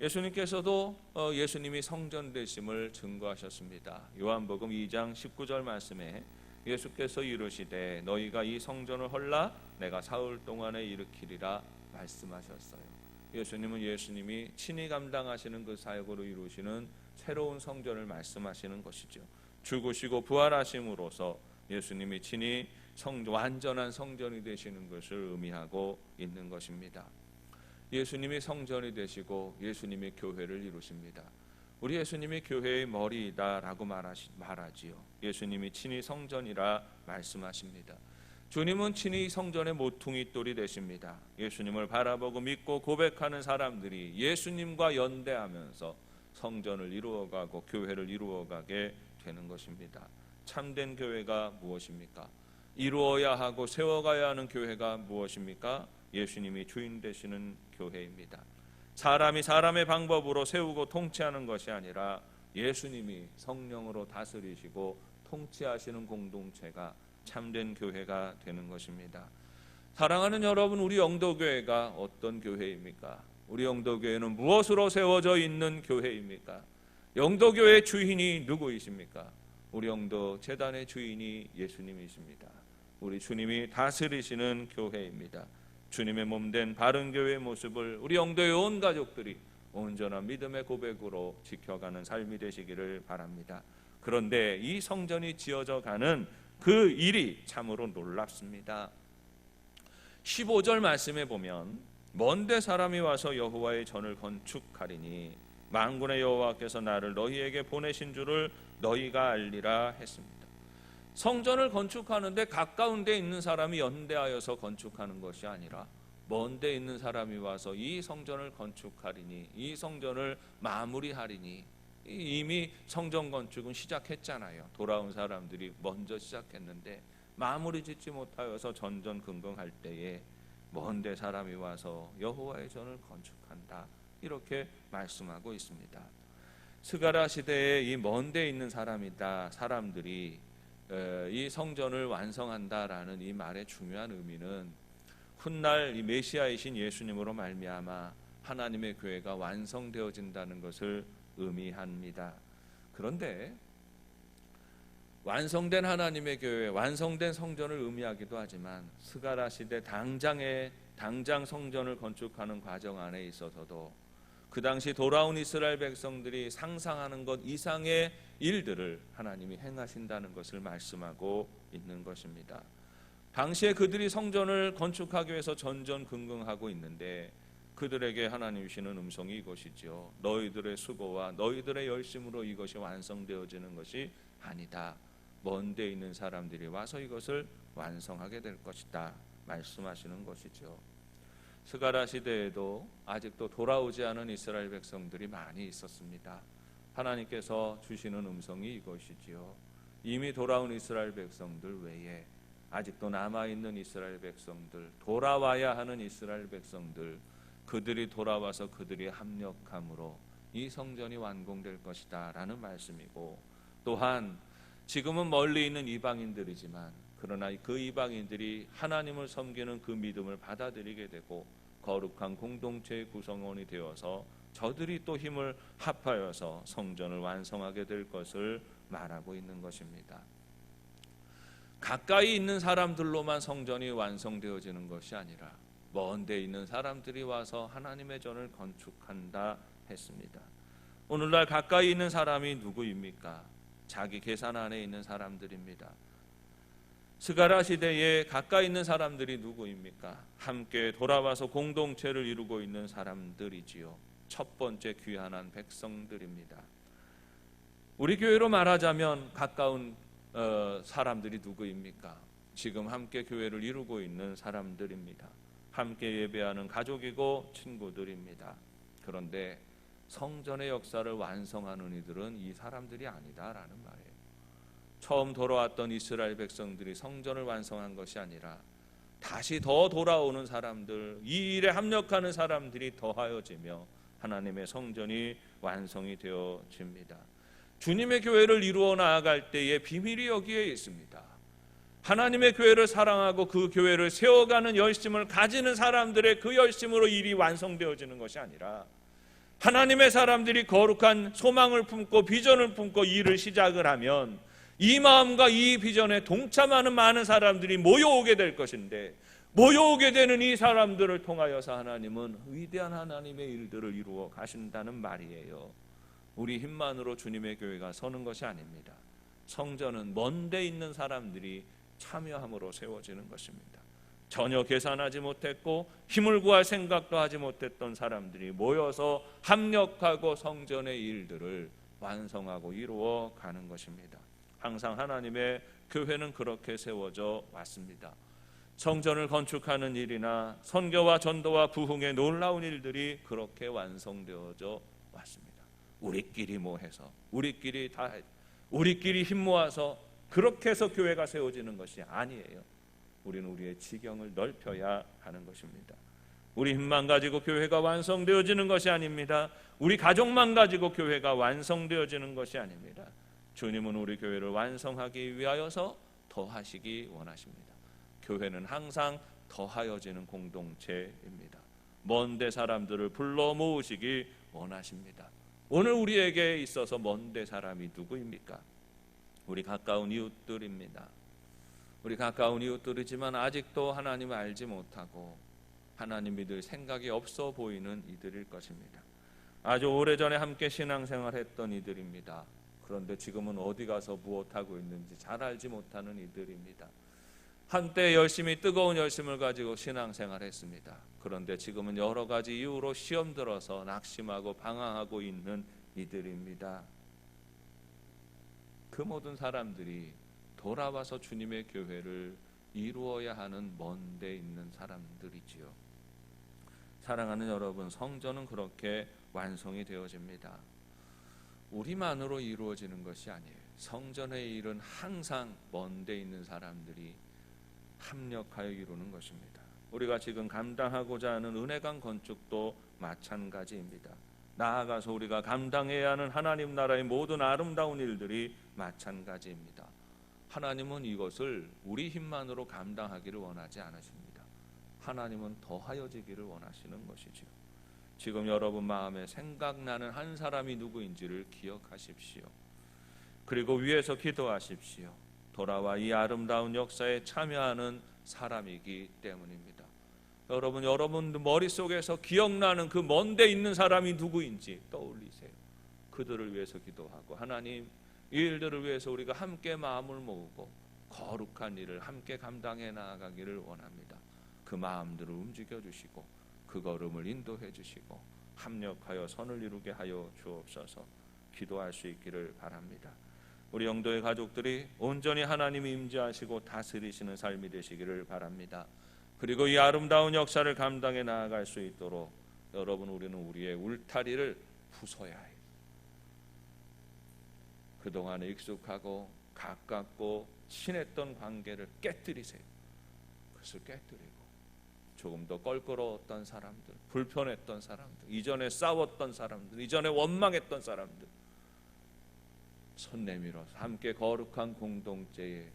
예수님께서도 예수님이 성전 되심을 증거하셨습니다. 요한복음 2장 19절 말씀에 예수께서 이르시되 너희가 이 성전을 헐라 내가 사흘 동안에 일으키리라 말씀하셨어요. 예수님이 친히 감당하시는 그 사역으로 이루시는 새로운 성전을 말씀하시는 것이죠. 죽으시고 부활하심으로써 예수님이 친히 완전한 성전이 되시는 것을 의미하고 있는 것입니다. 예수님이 성전이 되시고 예수님이 교회를 이루십니다. 우리 예수님이 교회의 머리이다라고 말하지요. 예수님이 친히 성전이라 말씀하십니다. 주님은 친히 성전의 모퉁이 돌이 되십니다. 예수님을 바라보고 믿고 고백하는 사람들이 예수님과 연대하면서 성전을 이루어가고 교회를 이루어가게 되는 것입니다. 참된 교회가 무엇입니까? 이루어야 하고 세워가야 하는 교회가 무엇입니까? 예수님이 주인 되시는 교회입니다. 사람이 사람의 방법으로 세우고 통치하는 것이 아니라 예수님이 성령으로 다스리시고 통치하시는 공동체가 참된 교회가 되는 것입니다. 사랑하는 여러분, 우리 영도교회가 어떤 교회입니까? 우리 영도교회는 무엇으로 세워져 있는 교회입니까? 영도교회의 주인이 누구이십니까? 우리 영도 재단의 주인이 예수님이십니다. 우리 주님이 다스리시는 교회입니다. 주님의 몸된 바른 교회의 모습을 우리 영도의 온 가족들이 온전한 믿음의 고백으로 지켜가는 삶이 되시기를 바랍니다. 그런데 이 성전이 지어져 가는 그 일이 참으로 놀랍습니다. 15절 말씀에 보면 먼데 사람이 와서 여호와의 전을 건축하리니 만군의 여호와께서 나를 너희에게 보내신 줄을 너희가 알리라 했습니다. 성전을 건축하는데 가까운 데 있는 사람이 연대하여서 건축하는 것이 아니라 먼 데 있는 사람이 와서 이 성전을 건축하리니, 이 성전을 마무리하리니, 이미 성전 건축은 시작했잖아요. 돌아온 사람들이 먼저 시작했는데 마무리 짓지 못하여서 전전긍긍할 때에 먼 데 사람이 와서 여호와의 전을 건축한다, 이렇게 말씀하고 있습니다. 스가랴 시대에 이 먼 데 있는 사람들이 이 성전을 완성한다라는 이 말의 중요한 의미는 훗날 이 메시아이신 예수님으로 말미암아 하나님의 교회가 완성되어진다는 것을 의미합니다. 그런데 완성된 하나님의 교회, 완성된 성전을 의미하기도 하지만 스가랴 시대 당장 성전을 건축하는 과정 안에 있어서도 그 당시 돌아온 이스라엘 백성들이 상상하는 것 이상의 일들을 하나님이 행하신다는 것을 말씀하고 있는 것입니다. 당시에 그들이 성전을 건축하기 위해서 전전긍긍하고 있는데 그들에게 하나님 주시는 음성이 이것이죠. 너희들의 수고와 너희들의 열심으로 이것이 완성되어지는 것이 아니다. 먼 데 있는 사람들이 와서 이것을 완성하게 될 것이다 말씀하시는 것이죠. 스가랴 시대에도 아직도 돌아오지 않은 이스라엘 백성들이 많이 있었습니다. 하나님께서 주시는 음성이 이것이지요. 이미 돌아온 이스라엘 백성들 외에 아직도 남아있는 이스라엘 백성들, 돌아와야 하는 이스라엘 백성들, 그들이 돌아와서 그들이 합력함으로 이 성전이 완공될 것이다 라는 말씀이고, 또한 지금은 멀리 있는 이방인들이지만 그러나 그 이방인들이 하나님을 섬기는 그 믿음을 받아들이게 되고 거룩한 공동체의 구성원이 되어서 저들이 또 힘을 합하여서 성전을 완성하게 될 것을 말하고 있는 것입니다. 가까이 있는 사람들로만 성전이 완성되어지는 것이 아니라 먼 데 있는 사람들이 와서 하나님의 전을 건축한다 했습니다. 오늘날 가까이 있는 사람이 누구입니까? 자기 계산 안에 있는 사람들입니다. 스가랴 시대에 가까이 있는 사람들이 누구입니까? 함께 돌아와서 공동체를 이루고 있는 사람들이지요. 첫 번째 귀환한 백성들입니다. 우리 교회로 말하자면 가까운 사람들이 누구입니까? 지금 함께 교회를 이루고 있는 사람들입니다. 함께 예배하는 가족이고 친구들입니다. 그런데 성전의 역사를 완성하는 이들은 이 사람들이 아니다라는 말이에요. 처음 돌아왔던 이스라엘 백성들이 성전을 완성한 것이 아니라 다시 더 돌아오는 사람들, 이 일에 합력하는 사람들이 더하여지며 하나님의 성전이 완성이 되어집니다. 주님의 교회를 이루어 나아갈 때의 비밀이 여기에 있습니다. 하나님의 교회를 사랑하고 그 교회를 세워가는 열심을 가지는 사람들의 그 열심으로 일이 완성되어지는 것이 아니라 하나님의 사람들이 거룩한 소망을 품고 비전을 품고 일을 시작을 하면 이 마음과 이 비전에 동참하는 많은 사람들이 모여오게 될 것인데, 모여오게 되는 이 사람들을 통하여서 하나님은 위대한 하나님의 일들을 이루어 가신다는 말이에요. 우리 힘만으로 주님의 교회가 서는 것이 아닙니다. 성전은 먼 데 있는 사람들이 참여함으로 세워지는 것입니다. 전혀 계산하지 못했고 힘을 구할 생각도 하지 못했던 사람들이 모여서 합력하고 성전의 일들을 완성하고 이루어 가는 것입니다. 항상 하나님의 교회는 그렇게 세워져 왔습니다. 성전을 건축하는 일이나 선교와 전도와 부흥의 놀라운 일들이 그렇게 완성되어져 왔습니다. 우리끼리 모여서 우리끼리 힘 모아서 그렇게 해서 교회가 세워지는 것이 아니에요. 우리는 우리의 지경을 넓혀야 하는 것입니다. 우리 힘만 가지고 교회가 완성되어지는 것이 아닙니다. 우리 가족만 가지고 교회가 완성되어지는 것이 아닙니다. 주님은 우리 교회를 완성하기 위하여서 더하시기 원하십니다. 교회는 항상 더하여지는 공동체입니다. 먼데 사람들을 불러 모으시기 원하십니다. 오늘 우리에게 있어서 먼데 사람이 누구입니까? 우리 가까운 이웃들입니다. 우리 가까운 이웃들이지만 아직도 하나님을 알지 못하고 하나님 믿을 생각이 없어 보이는 이들일 것입니다. 아주 오래전에 함께 신앙생활했던 이들입니다. 그런데 지금은 어디 가서 무엇하고 있는지 잘 알지 못하는 이들입니다. 한때 열심히 뜨거운 열심을 가지고 신앙생활했습니다. 그런데 지금은 여러 가지 이유로 시험 들어서 낙심하고 방황하고 있는 이들입니다. 그 모든 사람들이 돌아와서 주님의 교회를 이루어야 하는 먼데 있는 사람들이지요. 사랑하는 여러분, 성전은 그렇게 완성이 되어집니다. 우리만으로 이루어지는 것이 아니에요. 성전의 일은 항상 먼데 있는 사람들이 합력하여 이루는 것입니다. 우리가 지금 감당하고자 하는 은혜관 건축도 마찬가지입니다. 나아가서 우리가 감당해야 하는 하나님 나라의 모든 아름다운 일들이 마찬가지입니다. 하나님은 이것을 우리 힘만으로 감당하기를 원하지 않으십니다. 하나님은 더하여지기를 원하시는 것이지요. 지금 여러분 마음에 생각나는 한 사람이 누구인지를 기억하십시오. 그리고 위에서 기도하십시오. 돌아와 이 아름다운 역사에 참여하는 사람이기 때문입니다. 여러분 머릿속에서 기억나는 그 먼데 있는 사람이 누구인지 떠올리세요. 그들을 위해서 기도하고, 하나님, 이 일들을 위해서 우리가 함께 마음을 모으고 거룩한 일을 함께 감당해 나아가기를 원합니다. 그 마음들을 움직여 주시고 그 걸음을 인도해 주시고 합력하여 선을 이루게 하여 주옵소서. 기도할 수 있기를 바랍니다. 우리 영도의 가족들이 온전히 하나님이 임재하시고 다스리시는 삶이 되시기를 바랍니다. 그리고 이 아름다운 역사를 감당해 나아갈 수 있도록 여러분, 우리는 우리의 울타리를 부숴야 해요. 그동안에 익숙하고 가깝고 친했던 관계를 깨뜨리세요. 그것을 깨뜨리고 조금 더 껄끄러웠던 사람들, 불편했던 사람들, 이전에 싸웠던 사람들, 이전에 원망했던 사람들 손 내밀어서 함께 거룩한 공동체에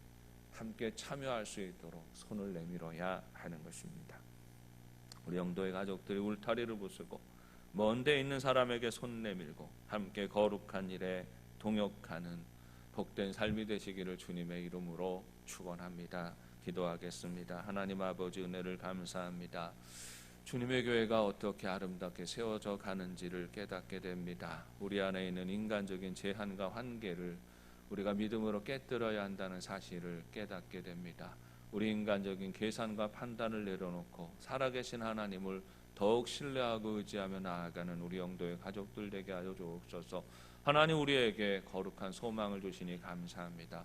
함께 참여할 수 있도록 손을 내밀어야 하는 것입니다. 우리 영도의 가족들이 울타리를 부수고 먼데 있는 사람에게 손 내밀고 함께 거룩한 일에 동역하는 복된 삶이 되시기를 주님의 이름으로 축원합니다. 기도하겠습니다. 하나님 아버지, 은혜를 감사합니다. 주님의 교회가 어떻게 아름답게 세워져 가는지를 깨닫게 됩니다. 우리 안에 있는 인간적인 제한과 한계를 우리가 믿음으로 깨뜨려야 한다는 사실을 깨닫게 됩니다. 우리 인간적인 계산과 판단을 내려놓고 살아계신 하나님을 더욱 신뢰하고 의지하며 나아가는 우리 영도의 가족들 되게 하여 주옵소서. 하나님, 우리에게 거룩한 소망을 주시니 감사합니다.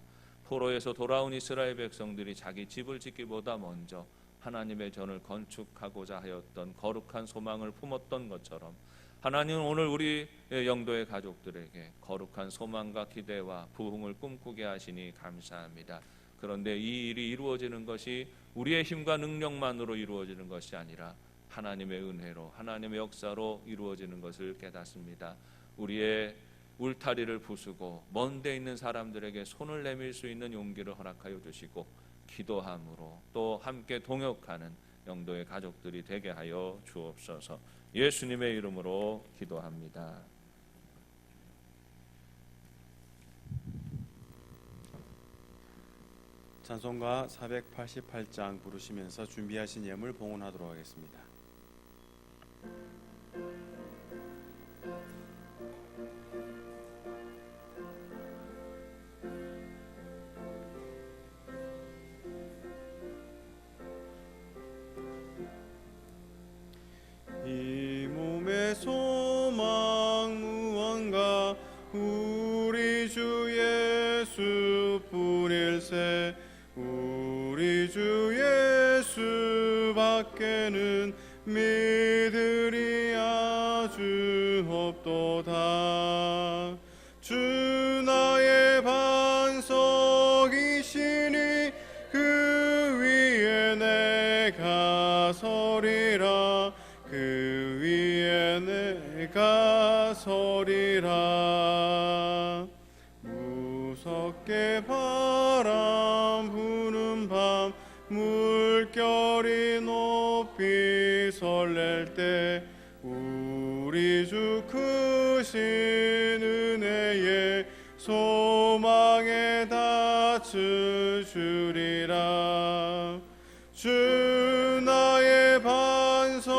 포로에서 돌아온 이스라엘 백성들이 자기 집을 짓기보다 먼저 하나님의 전을 건축하고자 하였던 거룩한 소망을 품었던 것처럼 하나님은 오늘 우리 영도의 가족들에게 거룩한 소망과 기대와 부흥을 꿈꾸게 하시니 감사합니다. 그런데 이 일이 이루어지는 것이 우리의 힘과 능력만으로 이루어지는 것이 아니라 하나님의 은혜로 하나님의 역사로 이루어지는 것을 깨닫습니다. 우리의 울타리를 부수고 먼 데 있는 사람들에게 손을 내밀 수 있는 용기를 허락하여 주시고 기도함으로 또 함께 동역하는 영도의 가족들이 되게 하여 주옵소서. 예수님의 이름으로 기도합니다. 찬송가 488장 부르시면서 준비하신 예물 봉헌하도록 하겠습니다. 이 몸의 소망 무언가 우리 주 예수뿐일세. 우리 주 예수밖에는 믿으리 아주 없도다. 주 나의 반석이시니 그 위에 내가 서리라. 그 위에 내가 서리라. 무섭게 바람 부는 밤 물결이 높이 설렐 때 우리 주 크신 은혜에 소망에 닿을 주리라. 주 나의 반석이시니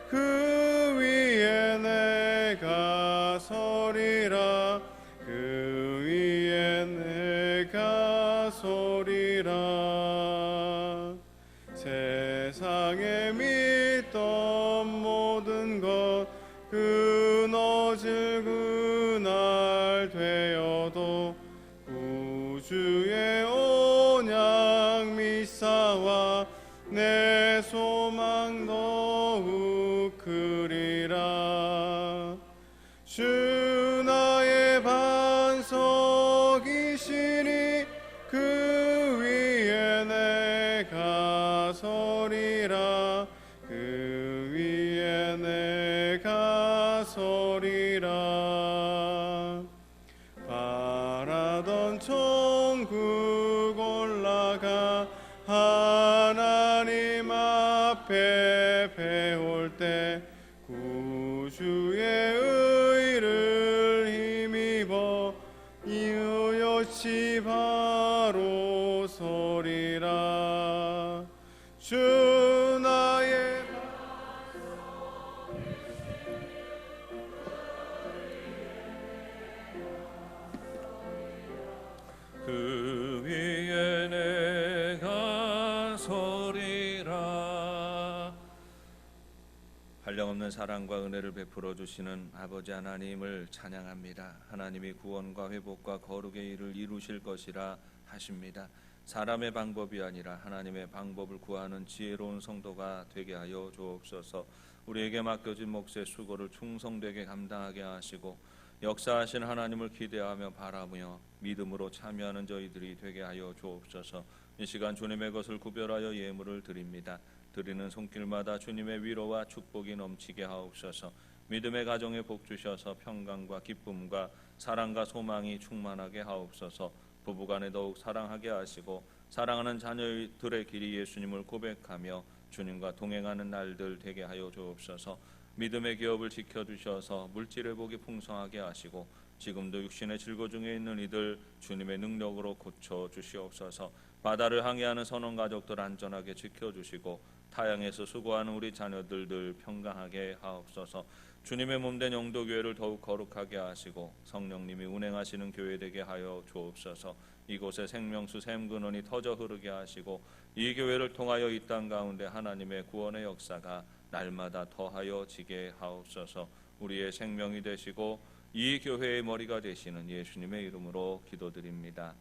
그 위에 내가 서리라. 그 위에 내가 서리라. 세상에 믿던 모든 것 끊어질 그날 되어도 우주의 온양 미사와 내 소망 더욱 크리라. 주 나의 반석이시니 그 위에 내가 서리라. 그 위에 내가 서리라. 바라던 천국 올라가 하나님 앞에 배울 때 구주의 의를 힘입어 이으여치 바로 서리라. 주 나의 그 위에 내가 서리라. 한량없는 사랑과 은혜를 베풀어 주시는 아버지 하나님을 찬양합니다. 하나님이 구원과 회복과 거룩의 일을 이루실 것이라 하십니다. 사람의 방법이 아니라 하나님의 방법을 구하는 지혜로운 성도가 되게 하여 주옵소서. 우리에게 맡겨진 몫의 수고를 충성되게 감당하게 하시고 역사하신 하나님을 기대하며 바라며 믿음으로 참여하는 저희들이 되게 하여 주옵소서. 이 시간 주님의 것을 구별하여 예물을 드립니다. 드리는 손길마다 주님의 위로와 축복이 넘치게 하옵소서. 믿음의 가정에 복 주셔서 평강과 기쁨과 사랑과 소망이 충만하게 하옵소서. 부부간에 더욱 사랑하게 하시고 사랑하는 자녀들의 길이 예수님을 고백하며 주님과 동행하는 날들 되게 하여 주옵소서. 믿음의 기업을 지켜주셔서 물질의 복이 풍성하게 하시고 지금도 육신의 질고 중에 있는 이들 주님의 능력으로 고쳐주시옵소서. 바다를 항해하는 선원 가족들 안전하게 지켜주시고 타양에서 수고하는 우리 자녀들 늘 평강하게 하옵소서. 주님의 몸된 영도교회를 더욱 거룩하게 하시고 성령님이 운행하시는 교회 되게 하여 주옵소서. 이곳에 생명수 샘근원이 터져 흐르게 하시고 이 교회를 통하여 이 땅 가운데 하나님의 구원의 역사가 날마다 더하여 지게 하옵소서. 우리의 생명이 되시고 이 교회의 머리가 되시는 예수님의 이름으로 기도드립니다.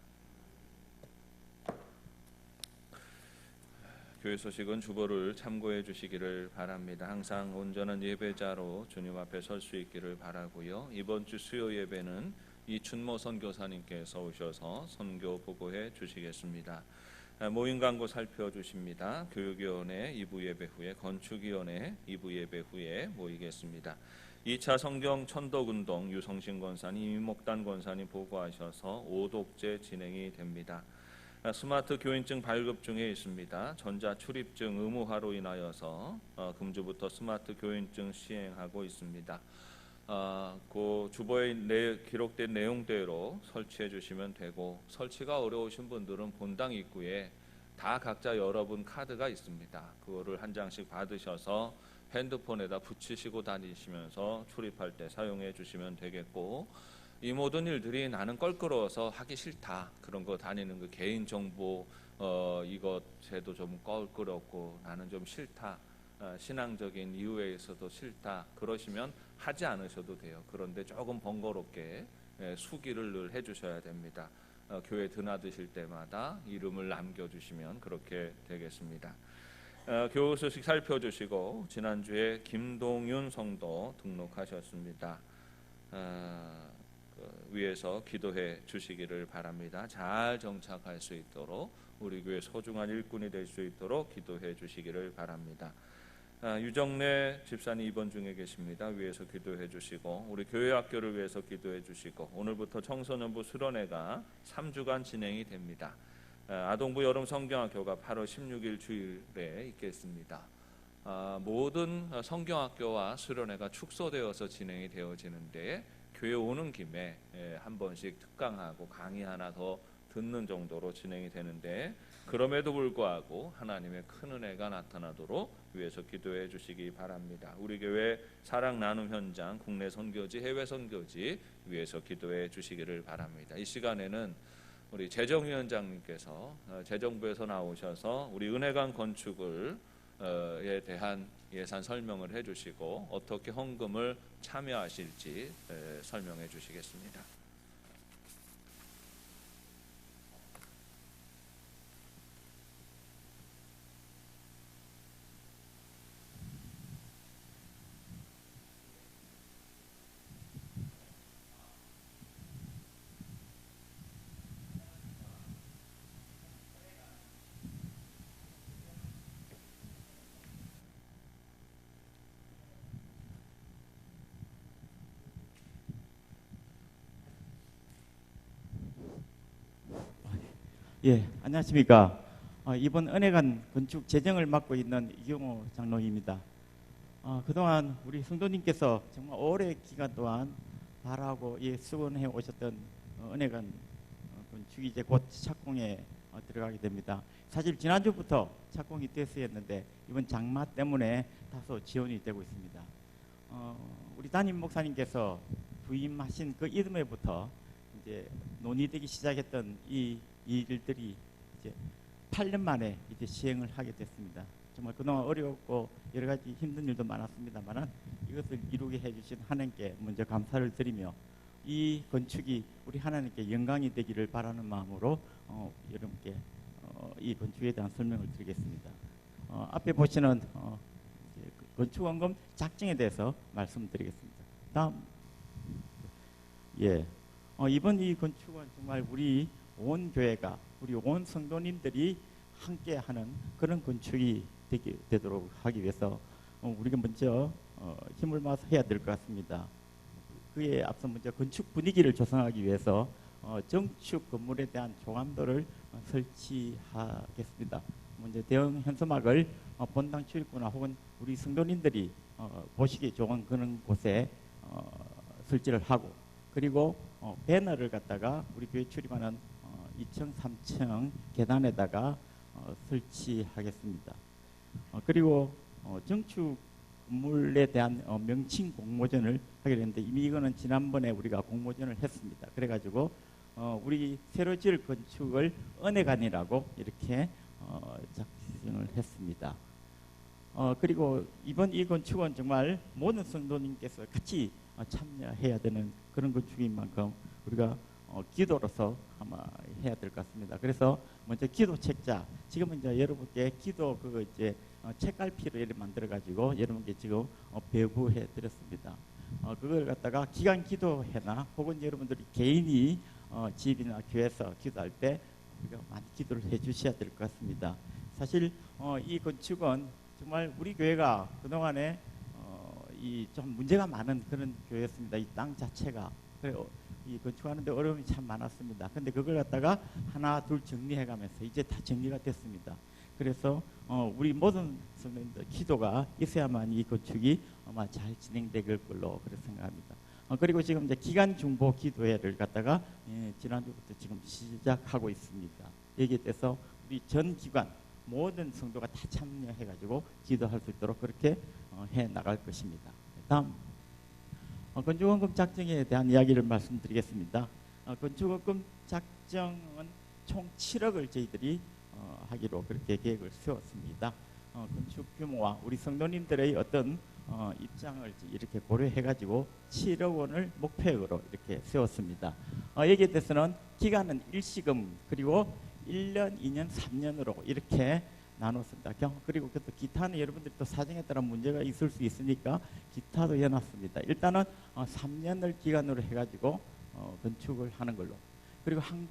교회 소식은 주보를 참고해 주시기를 바랍니다. 항상 온전한 예배자로 주님 앞에 설 수 있기를 바라고요. 이번 주 수요 예배는 이춘모 선교사님께서 오셔서 선교 보고해 주시겠습니다. 모임 광고 살펴주십니다. 교육위원회 2부 예배 후에, 건축위원회 2부 예배 후에 모이겠습니다. 2차 성경 천독운동 유성신 권사님, 이목단 권사님 보고하셔서 5독제 진행이 됩니다. 스마트 교인증 발급 중에 있습니다. 전자 출입증 의무화로 인하여서 금주부터 스마트 교인증 시행하고 있습니다. 그 주보에 기록된 내용대로 설치해 주시면 되고, 설치가 어려우신 분들은 본당 입구에 다 각자 여러분 카드가 있습니다. 그거를 한 장씩 받으셔서 핸드폰에다 붙이시고 다니시면서 출입할 때 사용해 주시면 되겠고, 이 모든 일들이 나는 껄끄러워서 하기 싫다, 그런 거 다니는 그 개인정보 이것 제도 좀 껄끄럽고 나는 좀 싫다, 신앙적인 이유에 있어도 싫다, 그러시면 하지 않으셔도 돼요. 그런데 조금 번거롭게 수기를 늘 해주셔야 됩니다. 교회 드나드실 때마다 이름을 남겨주시면 그렇게 되겠습니다. 교우 소식 살펴주시고, 지난주에 김동윤 성도 등록하셨습니다. 위에서 기도해 주시기를 바랍니다. 잘 정착할 수 있도록, 우리 교회 소중한 일꾼이 될 수 있도록 기도해 주시기를 바랍니다. 유정래 집사님 입원 중에 계십니다. 위에서 기도해 주시고, 우리 교회 학교를 위해서 기도해 주시고, 오늘부터 청소년부 수련회가 3주간 진행이 됩니다. 아동부 여름 성경학교가 8월 16일 주일에 있겠습니다. 모든 성경학교와 수련회가 축소되어서 진행이 되어지는데, 교회 오는 김에 한 번씩 특강하고 강의 하나 더 듣는 정도로 진행이 되는데, 그럼에도 불구하고 하나님의 큰 은혜가 나타나도록 위해서 기도해 주시기 바랍니다. 우리 교회 사랑 나눔 현장, 국내 선교지, 해외 선교지 위해서 기도해 주시기를 바랍니다. 이 시간에는 우리 재정위원장님께서 재정부에서 나오셔서 우리 은혜관 건축을에 대한 예산 설명을 해주시고, 어떻게 헌금을 참여하실지 설명해 주시겠습니다. 예, 안녕하십니까. 이번 은혜관 건축 재정을 맡고 있는 이경호 장로입니다. 그동안 우리 성도님께서 정말 오래 기간 동안 바라고 수건해 오셨던 은혜관 건축이 이제 곧 착공에 들어가게 됩니다. 사실 지난주부터 착공이 됐어야 했는데 이번 장마 때문에 다소 지연이 되고 있습니다. 우리 담임 목사님께서 부임하신 그 이듬해부터 이제 논의되기 시작했던 이 일들이 이제 8년 만에 이제 시행을 하게 됐습니다. 정말 그동안 어려웠고 여러 가지 힘든 일도 많았습니다만 이것을 이루게 해주신 하나님께 먼저 감사를 드리며, 이 건축이 우리 하나님께 영광이 되기를 바라는 마음으로 여러분께 이 건축에 대한 설명을 드리겠습니다. 앞에 보시는 건축원금 작정에 대해서 말씀드리겠습니다. 다음, 이번 이 건축은 정말 우리 온 교회가, 우리 온 성도님들이 함께하는 그런 건축이 되도록 하기 위해서 우리가 먼저 힘을 모아서 해야 될 것 같습니다. 그에 앞서 먼저 건축 분위기를 조성하기 위해서 정축 건물에 대한 조감도를 설치하겠습니다. 먼저 대형 현수막을 본당 출입구나 혹은 우리 성도님들이 보시기 좋은 그런 곳에 설치를 하고, 그리고 배너를 갖다가 우리 교회 출입하는 2층, 3층 계단에다가 설치하겠습니다. 그리고 정축 건물에 대한 명칭 공모전을 하게 됐는데, 이미 이거는 지난번에 우리가 공모전을 했습니다. 그래가지고 우리 새로 지을 건축을 은혜관이라고 이렇게 작성을 했습니다. 그리고 이번 이 건축은 정말 모든 성도님께서 같이 참여해야 되는 그런 건축인 만큼 우리가 기도로서 아마 해야 될 것 같습니다. 그래서 먼저 기도 책자, 지금은 이제 여러분께 기도 그거 이제 책갈피로 이렇게 만들어 가지고 여러분께 지금 배부해 드렸습니다. 그걸 갖다가 기간 기도회나 혹은 여러분들이 개인이 집이나 교회에서 기도할 때 우리가 많이 기도를 해 주셔야 될 것 같습니다. 사실 이 건축은 정말 우리 교회가 그동안에 이 좀 문제가 많은 그런 교회였습니다. 이 땅 자체가. 이 건축하는데 어려움이 참 많았습니다. 근데 그걸 갖다가 하나 둘 정리해가면서 이제 다 정리가 됐습니다. 그래서 우리 모든 성도님들 기도가 있어야만 이 건축이 아마 잘 진행될 걸로 그렇게 생각합니다. 그리고 지금 이제 기간 중보 기도회를 갖다가 지난주부터 지금 시작하고 있습니다. 여기에 대해서 우리 전 기관 모든 성도가 다 참여해가지고 기도할 수 있도록 그렇게 해 나갈 것입니다. 다음 건축원금 작정에 대한 이야기를 말씀드리겠습니다. 건축원금 작정은 총 7억을 저희들이 하기로 그렇게 계획을 세웠습니다. 건축 규모와 우리 성도님들의 어떤 입장을 이렇게 고려해가지고 7억 원을 목표액으로 이렇게 세웠습니다. 여기에 대해서는 기간은 일시금 그리고 1년, 2년, 3년으로 이렇게 나눴습니다. 그리고 또 기타는 여러분들이 또 사정에 따라 문제가 있을 수 있으니까 기타도 해놨습니다. 일단은 3년을 기간으로 해가지고 건축을 하는 걸로. 그리고 한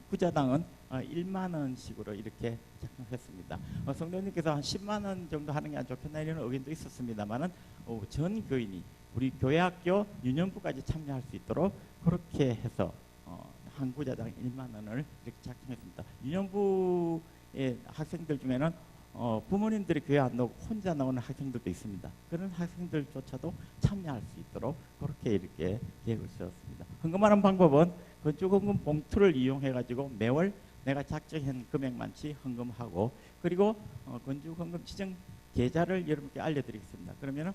구자당은 1만 원씩으로 이렇게 작성했습니다. 성도님께서 한 10만 원 정도 하는 게 안 좋겠나 이런 의견도 있었습니다만은 전 교인이 우리 교회학교 유년부까지 참여할 수 있도록 그렇게 해서 한 구자당 1만 원을 이렇게 작성했습니다. 유년부의 학생들 중에는 부모님들이 교회 안 나오고 혼자 나오는 학생들도 있습니다. 그런 학생들조차도 참여할 수 있도록 그렇게 이렇게 계획을 세웠습니다. 헌금하는 방법은 건축헌금 봉투를 이용해 가지고 매월 내가 작정한 금액만치 헌금하고 그리고 건축헌금 지정 계좌를 여러분께 알려드리겠습니다. 그러면은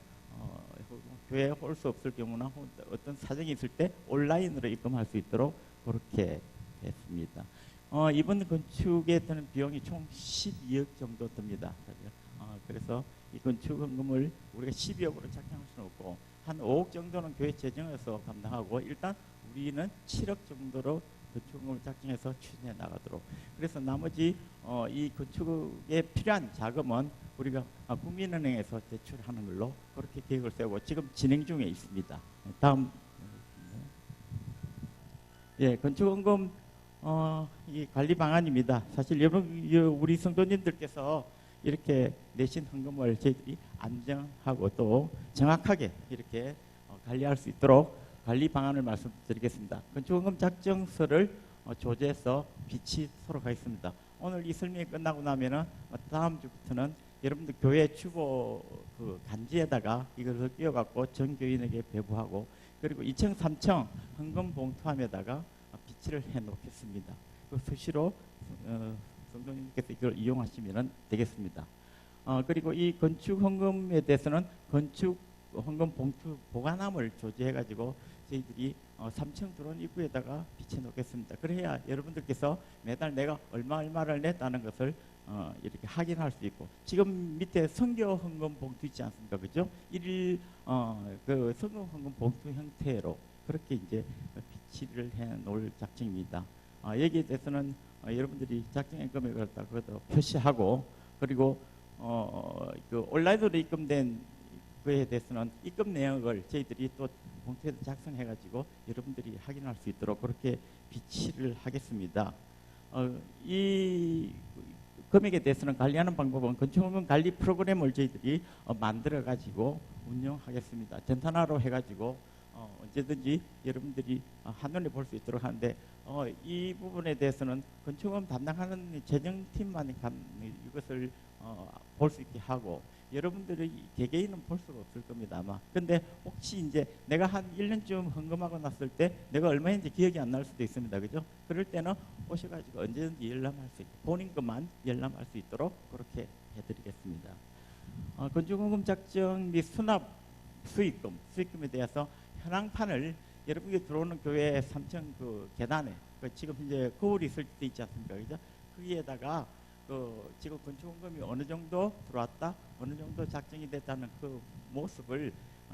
교회에 올 수 없을 경우나 어떤 사정이 있을 때 온라인으로 입금할 수 있도록 그렇게 했습니다. 이번 건축에 드는 비용이 총 12억 정도 듭니다. 그래서 이 건축헌금을 우리가 12억으로 작정할 수는 없고 한 5억 정도는 교회 재정에서 감당하고 일단 우리는 7억 정도로 건축헌금을 작정해서 추진해 나가도록. 그래서 나머지 이 건축에 필요한 자금은 우리가 국민은행에서 대출하는 걸로 그렇게 계획을 세우고 지금 진행 중에 있습니다. 다음. 예, 건축헌금 이 관리 방안입니다. 사실 여러분 우리 성도님들께서 이렇게 내신 헌금을 저희들이 안정하고 또 정확하게 이렇게 관리할 수 있도록 관리 방안을 말씀드리겠습니다. 건축헌금 작정서를 조제해서 비치도록 하겠습니다. 오늘 이 설명이 끝나고 나면은 다음 주부터는 여러분들 교회 주보 그 간지에다가 이것을 띄워갖고 전 교인에게 배부하고 그리고 2층, 3층 헌금 봉투함에다가 비치를 해 놓겠습니다. 그 수시로 성도님께서 이걸 이용하시면 되겠습니다. 그리고 이 건축 헌금에 대해서는 건축 헌금 봉투 보관함을 조제해 가지고 저희들이 3층 들어온 입구에다가 비쳐 놓겠습니다. 그래야 여러분들께서 매달 내가 얼마를 냈다는 것을 이렇게 확인할 수 있고 지금 밑에 선교 헌금 봉투 있지 않습니까? 그죠? 그 선교 헌금 봉투 형태로 그렇게 이제 비치를 해 놓을 작정입니다. 여기에 대해서는 여러분들이 작정한 금액을 그것도 표시하고 그리고 그 온라인으로 입금된 그에 대해서는 입금 내역을 저희들이 또 봉투에 작성해 가지고 여러분들이 확인할 수 있도록 그렇게 비치를 하겠습니다. 이 금액에 대해서는 관리하는 방법은 건축헌금 관리 프로그램을 저희들이 만들어 가지고 운영하겠습니다. 전산화로 해 가지고 언제든지 여러분들이 한눈에 볼 수 있도록 하는데 이 부분에 대해서는 건축헌금 담당하는 재정팀만 이것을 볼 수 있게 하고 여러분들이 개개인은 볼 수가 없을 겁니다 아마. 근데 혹시 이제 내가 한 1년쯤 헌금하고 났을 때 내가 얼마인지 기억이 안 날 수도 있습니다. 그죠? 그럴 때는 오셔가지고 언제든지 열람할 수 있고 본인 것만 열람할 수 있도록 그렇게 해드리겠습니다. 건축헌금 작정 및 수납 수익금에 대해서 현황판을 여러분이 들어오는 교회 3층 그 계단에 지금 현재 거울이 설치되어 있지 않습니까? 그죠? 거기에다가 지금 건축원금이 어느 정도 들어왔다, 어느 정도 작정이 됐다는 그 모습을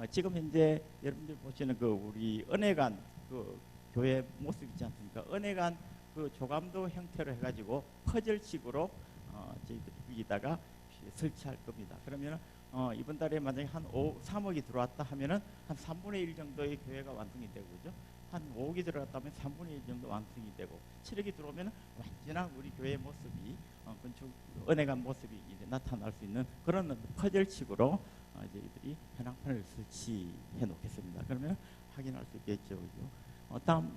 지금 현재 여러분들 보시는 그 우리 은혜관 그 교회 모습 있지 않습니까? 은혜관 그 조감도 형태로 해가지고 퍼즐식으로 저희들이 여기다가 설치할 겁니다. 그러면 이번 달에 만약에 한 3억이 들어왔다 하면은 한 3분의 1 정도의 교회가 완성이 되고, 그죠? 한 5억이 들어갔다면 3분의 1 정도 완성이 되고, 7억이 들어오면 완전한 우리 교회의 모습이 건축 은혜관 모습이 이제 나타날 수 있는 그런 퍼즐식으로 저희들이 현황판을 설치해 놓겠습니다. 그러면 확인할 수 있겠죠, 그죠? 다음,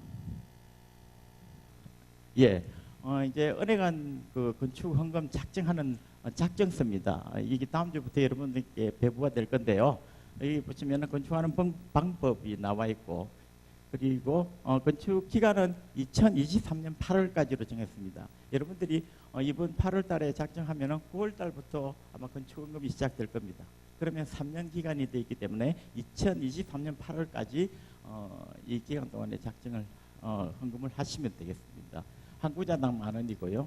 예, 이제 은혜관 그 건축 헌금 작정하는 작정서입니다. 이게 다음 주부터 여러분들께 배부가 될 건데요. 여기 보시면 건축하는 방법이 나와 있고, 그리고 건축 기간은 2023년 8월까지로 정했습니다. 여러분들이 이번 8월 달에 작정하면 9월 달부터 아마 건축헌금이 시작될 겁니다. 그러면 3년 기간이 되어 있기 때문에 2023년 8월까지 이 기간 동안에 작정을 헌금을 하시면 되겠습니다. 한 구자당 10,000원이고요.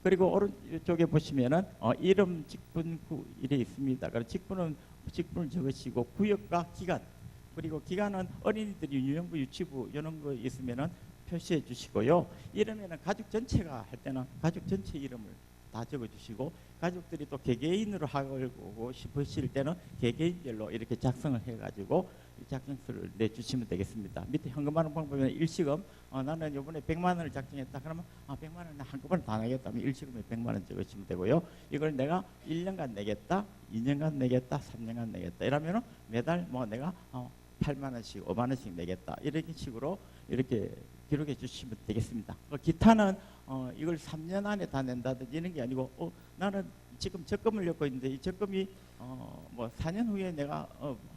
그리고 오른쪽에 보시면은 이름, 직분, 이래 있습니다. 그래서 직분을 적으시고 구역과 기간, 그리고 기간은 어린이들이 유년부, 유치부 이런 거 있으면은 표시해 주시고요. 이러면은 가족 전체가 할 때는 가족 전체 이름을 다 적어 주시고, 가족들이 또 개개인으로 하고 싶으실 때는 개개인별로 이렇게 작성을 해가지고 작성서를 내주시면 되겠습니다. 밑에 현금하는 방법은 일시금, 나는 이번에 100만 원을 작정했다 그러면 100만 원 한꺼번에 다 내겠다 하면 일시금에 100만 원 적으시면 되고요. 이걸 내가 1년간 내겠다, 2년간 내겠다, 3년간 내겠다 이러면은 매달 뭐 내가 8만 원씩, 5만 원씩 내겠다 이런 식으로 이렇게 기록해 주시면 되겠습니다. 기타는 이걸 3년 안에 다 낸다든지 이런 게 아니고 나는 지금 적금을 엮고 있는데 이 적금이 뭐 4년 후에 내가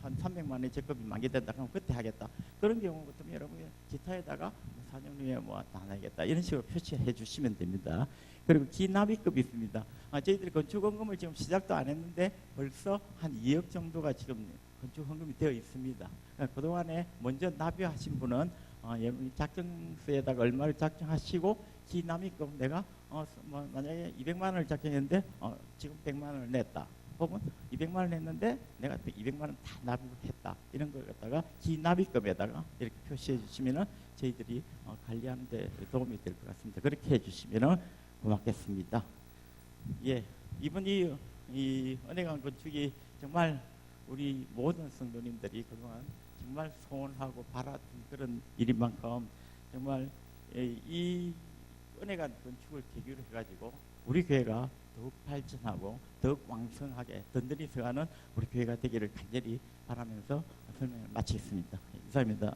한 300만 원의 적금이 만기된다 그러면 그때 하겠다. 그런 경우 같으면 여러분이 기타에다가 4년 후에 뭐 다 내겠다 이런 식으로 표시해 주시면 됩니다. 그리고 기납입금이 있습니다. 저희들이 건축헌금을 지금 시작도 안 했는데 벌써 한 2억 정도가 지금 건축헌금이 되어 있습니다. 그러니까 그동안에 먼저 납입하신 분은 여러분이 작정서에다가 얼마를 작정하시고 기납입금 내가 뭐 만약에 200만 원을 작정했는데 지금 100만 원을 냈다. 혹은 200만 원 냈는데 내가 또 200만 원 다 납입했다. 이런 걸 갖다가 기납입금에다가 이렇게 표시해 주시면은 저희들이 관리하는 데 도움이 될 것 같습니다. 그렇게 해 주시면은 고맙겠습니다. 예, 이번 이 은혜관 건축이 정말 우리 모든 성도님들이 그동안 정말 소원하고 바랐던 그런 일인 만큼 정말 이 은혜관 건축을 계기로 해가지고 우리 교회가 더욱 발전하고 더욱 왕성하게 든든히 서가는 우리 교회가 되기를 간절히 바라면서 설명을 마치겠습니다. 이상입니다.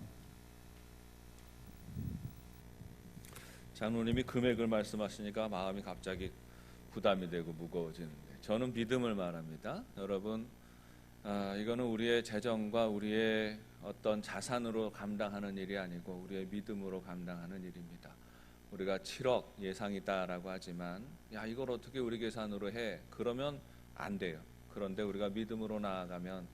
장로님이 금액을 말씀하시니까 마음이 갑자기 부담이 되고 무거워지는데, 저는 믿음을 말합니다. 여러분, 이거는 우리의 재정과 우리의 어떤 자산으로 감당하는 일이 아니고 우리의 믿음으로 감당하는 일입니다. 우리가 7억 예상이다라고 하지만 이걸 어떻게 우리 계산으로 해? 그러면 안 돼요. 그런데 우리가 믿음으로 나아가면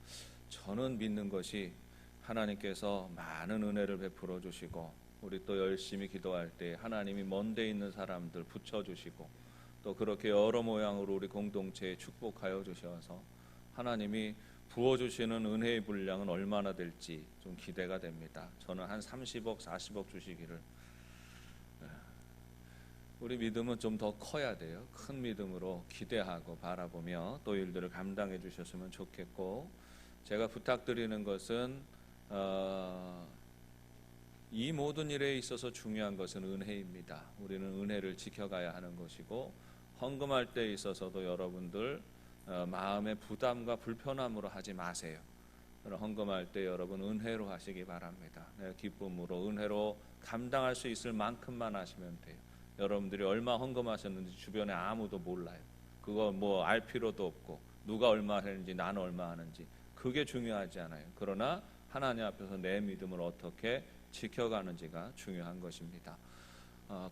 저는 믿는 것이 하나님께서 많은 은혜를 베풀어 주시고, 우리 또 열심히 기도할 때 하나님이 먼데 있는 사람들 붙여주시고, 또 그렇게 여러 모양으로 우리 공동체에 축복하여 주셔서 하나님이 부어주시는 은혜의 분량은 얼마나 될지 좀 기대가 됩니다. 저는 한 30억, 40억 주시기를. 우리 믿음은 좀 더 커야 돼요. 큰 믿음으로 기대하고 바라보며 또 일들을 감당해 주셨으면 좋겠고, 제가 부탁드리는 것은 이 모든 일에 있어서 중요한 것은 은혜입니다. 우리는 은혜를 지켜가야 하는 것이고, 헌금할 때 있어서도 여러분들 마음의 부담과 불편함으로 하지 마세요. 헌금할 때 여러분 은혜로 하시기 바랍니다. 기쁨으로 은혜로 감당할 수 있을 만큼만 하시면 돼요. 여러분들이 얼마 헌금하셨는지 주변에 아무도 몰라요. 그거 뭐 알 필요도 없고, 누가 얼마 했는지 나는 얼마 하는지 그게 중요하지 않아요. 그러나 하나님 앞에서 내 믿음을 어떻게 지켜가는지가 중요한 것입니다.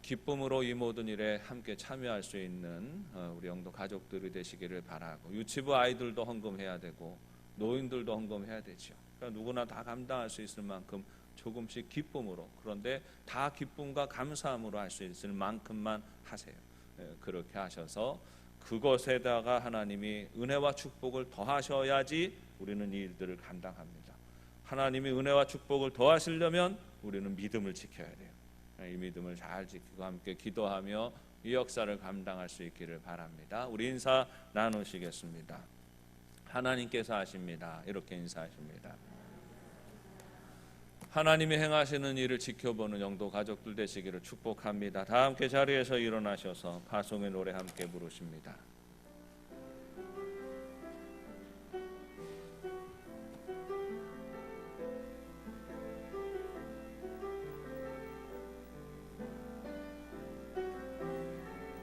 기쁨으로 이 모든 일에 함께 참여할 수 있는 우리 영도 가족들이 되시기를 바라고, 유치부 아이들도 헌금해야 되고 노인들도 헌금해야 되죠. 그러니까 누구나 다 감당할 수 있을 만큼 조금씩 기쁨으로, 그런데 다 기쁨과 감사함으로 할 수 있을 만큼만 하세요. 그렇게 하셔서 그것에다가 하나님이 은혜와 축복을 더하셔야지 우리는 이 일들을 감당합니다. 하나님이 은혜와 축복을 더하시려면 우리는 믿음을 지켜야 돼요. 이 믿음을 잘 지키고 함께 기도하며 이 역사를 감당할 수 있기를 바랍니다. 우리 인사 나누시겠습니다. 하나님께서 하십니다. 이렇게 인사하십니다. 하나님이 행하시는 일을 지켜보는 영도 가족들 되시기를 축복합니다. 다 함께 자리에서 일어나셔서 파송의 노래 함께 부르십니다.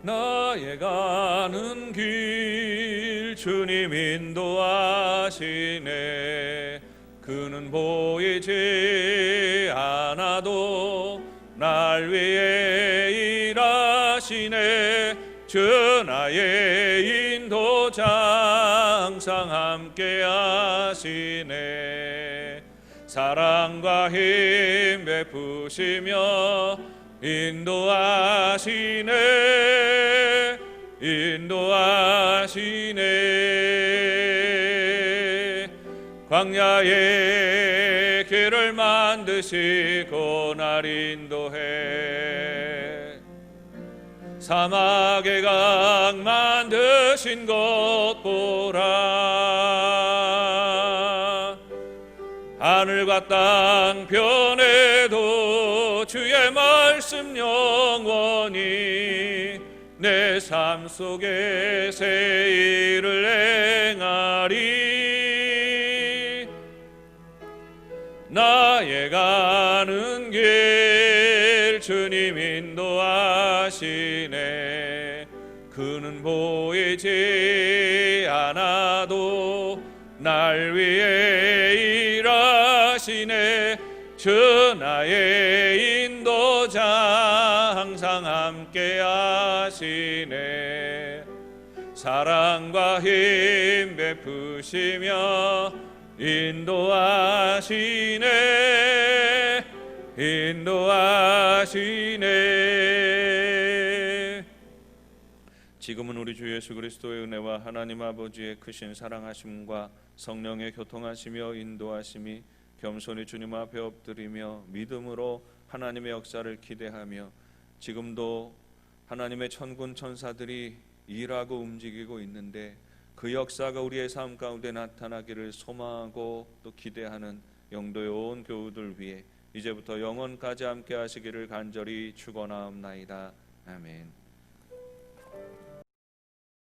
나의 가는 길 주님 인도하시네. 그는 보이지 않아도 날 위해 일하시네. 주 나의 인도자 항상 함께 하시네. 사랑과 힘 베푸시며 인도하시네. 광야의 길을 만드시고 날 인도해. 사막의 강 만드신 것 보라. 하늘과 땅 변해도 주의 말씀 영원히 내 삶 속에 새 일을 행하리. 나의 가는 길 주님 인도하시네. 그는 보이지 않아도 날 위해 일하시네. 주 나의 인도자 항상 함께 하시네. 사랑과 힘 베푸시며 인도하시네. 지금은 우리 주 예수 그리스도의 은혜와 하나님 아버지의 크신 사랑하심과 성령의 교통하시며 인도하심이 겸손히 주님 앞에 엎드리며 믿음으로 하나님의 역사를 기대하며 지금도 하나님의 천군 천사들이 일하고 움직이고 있는데 그 역사가 우리의 삶 가운데 나타나기를 소망하고 또 기대하는 영도의 온 교우들 위해 이제부터 영원까지 함께 하시기를 간절히 축원하옵나이다. 아멘.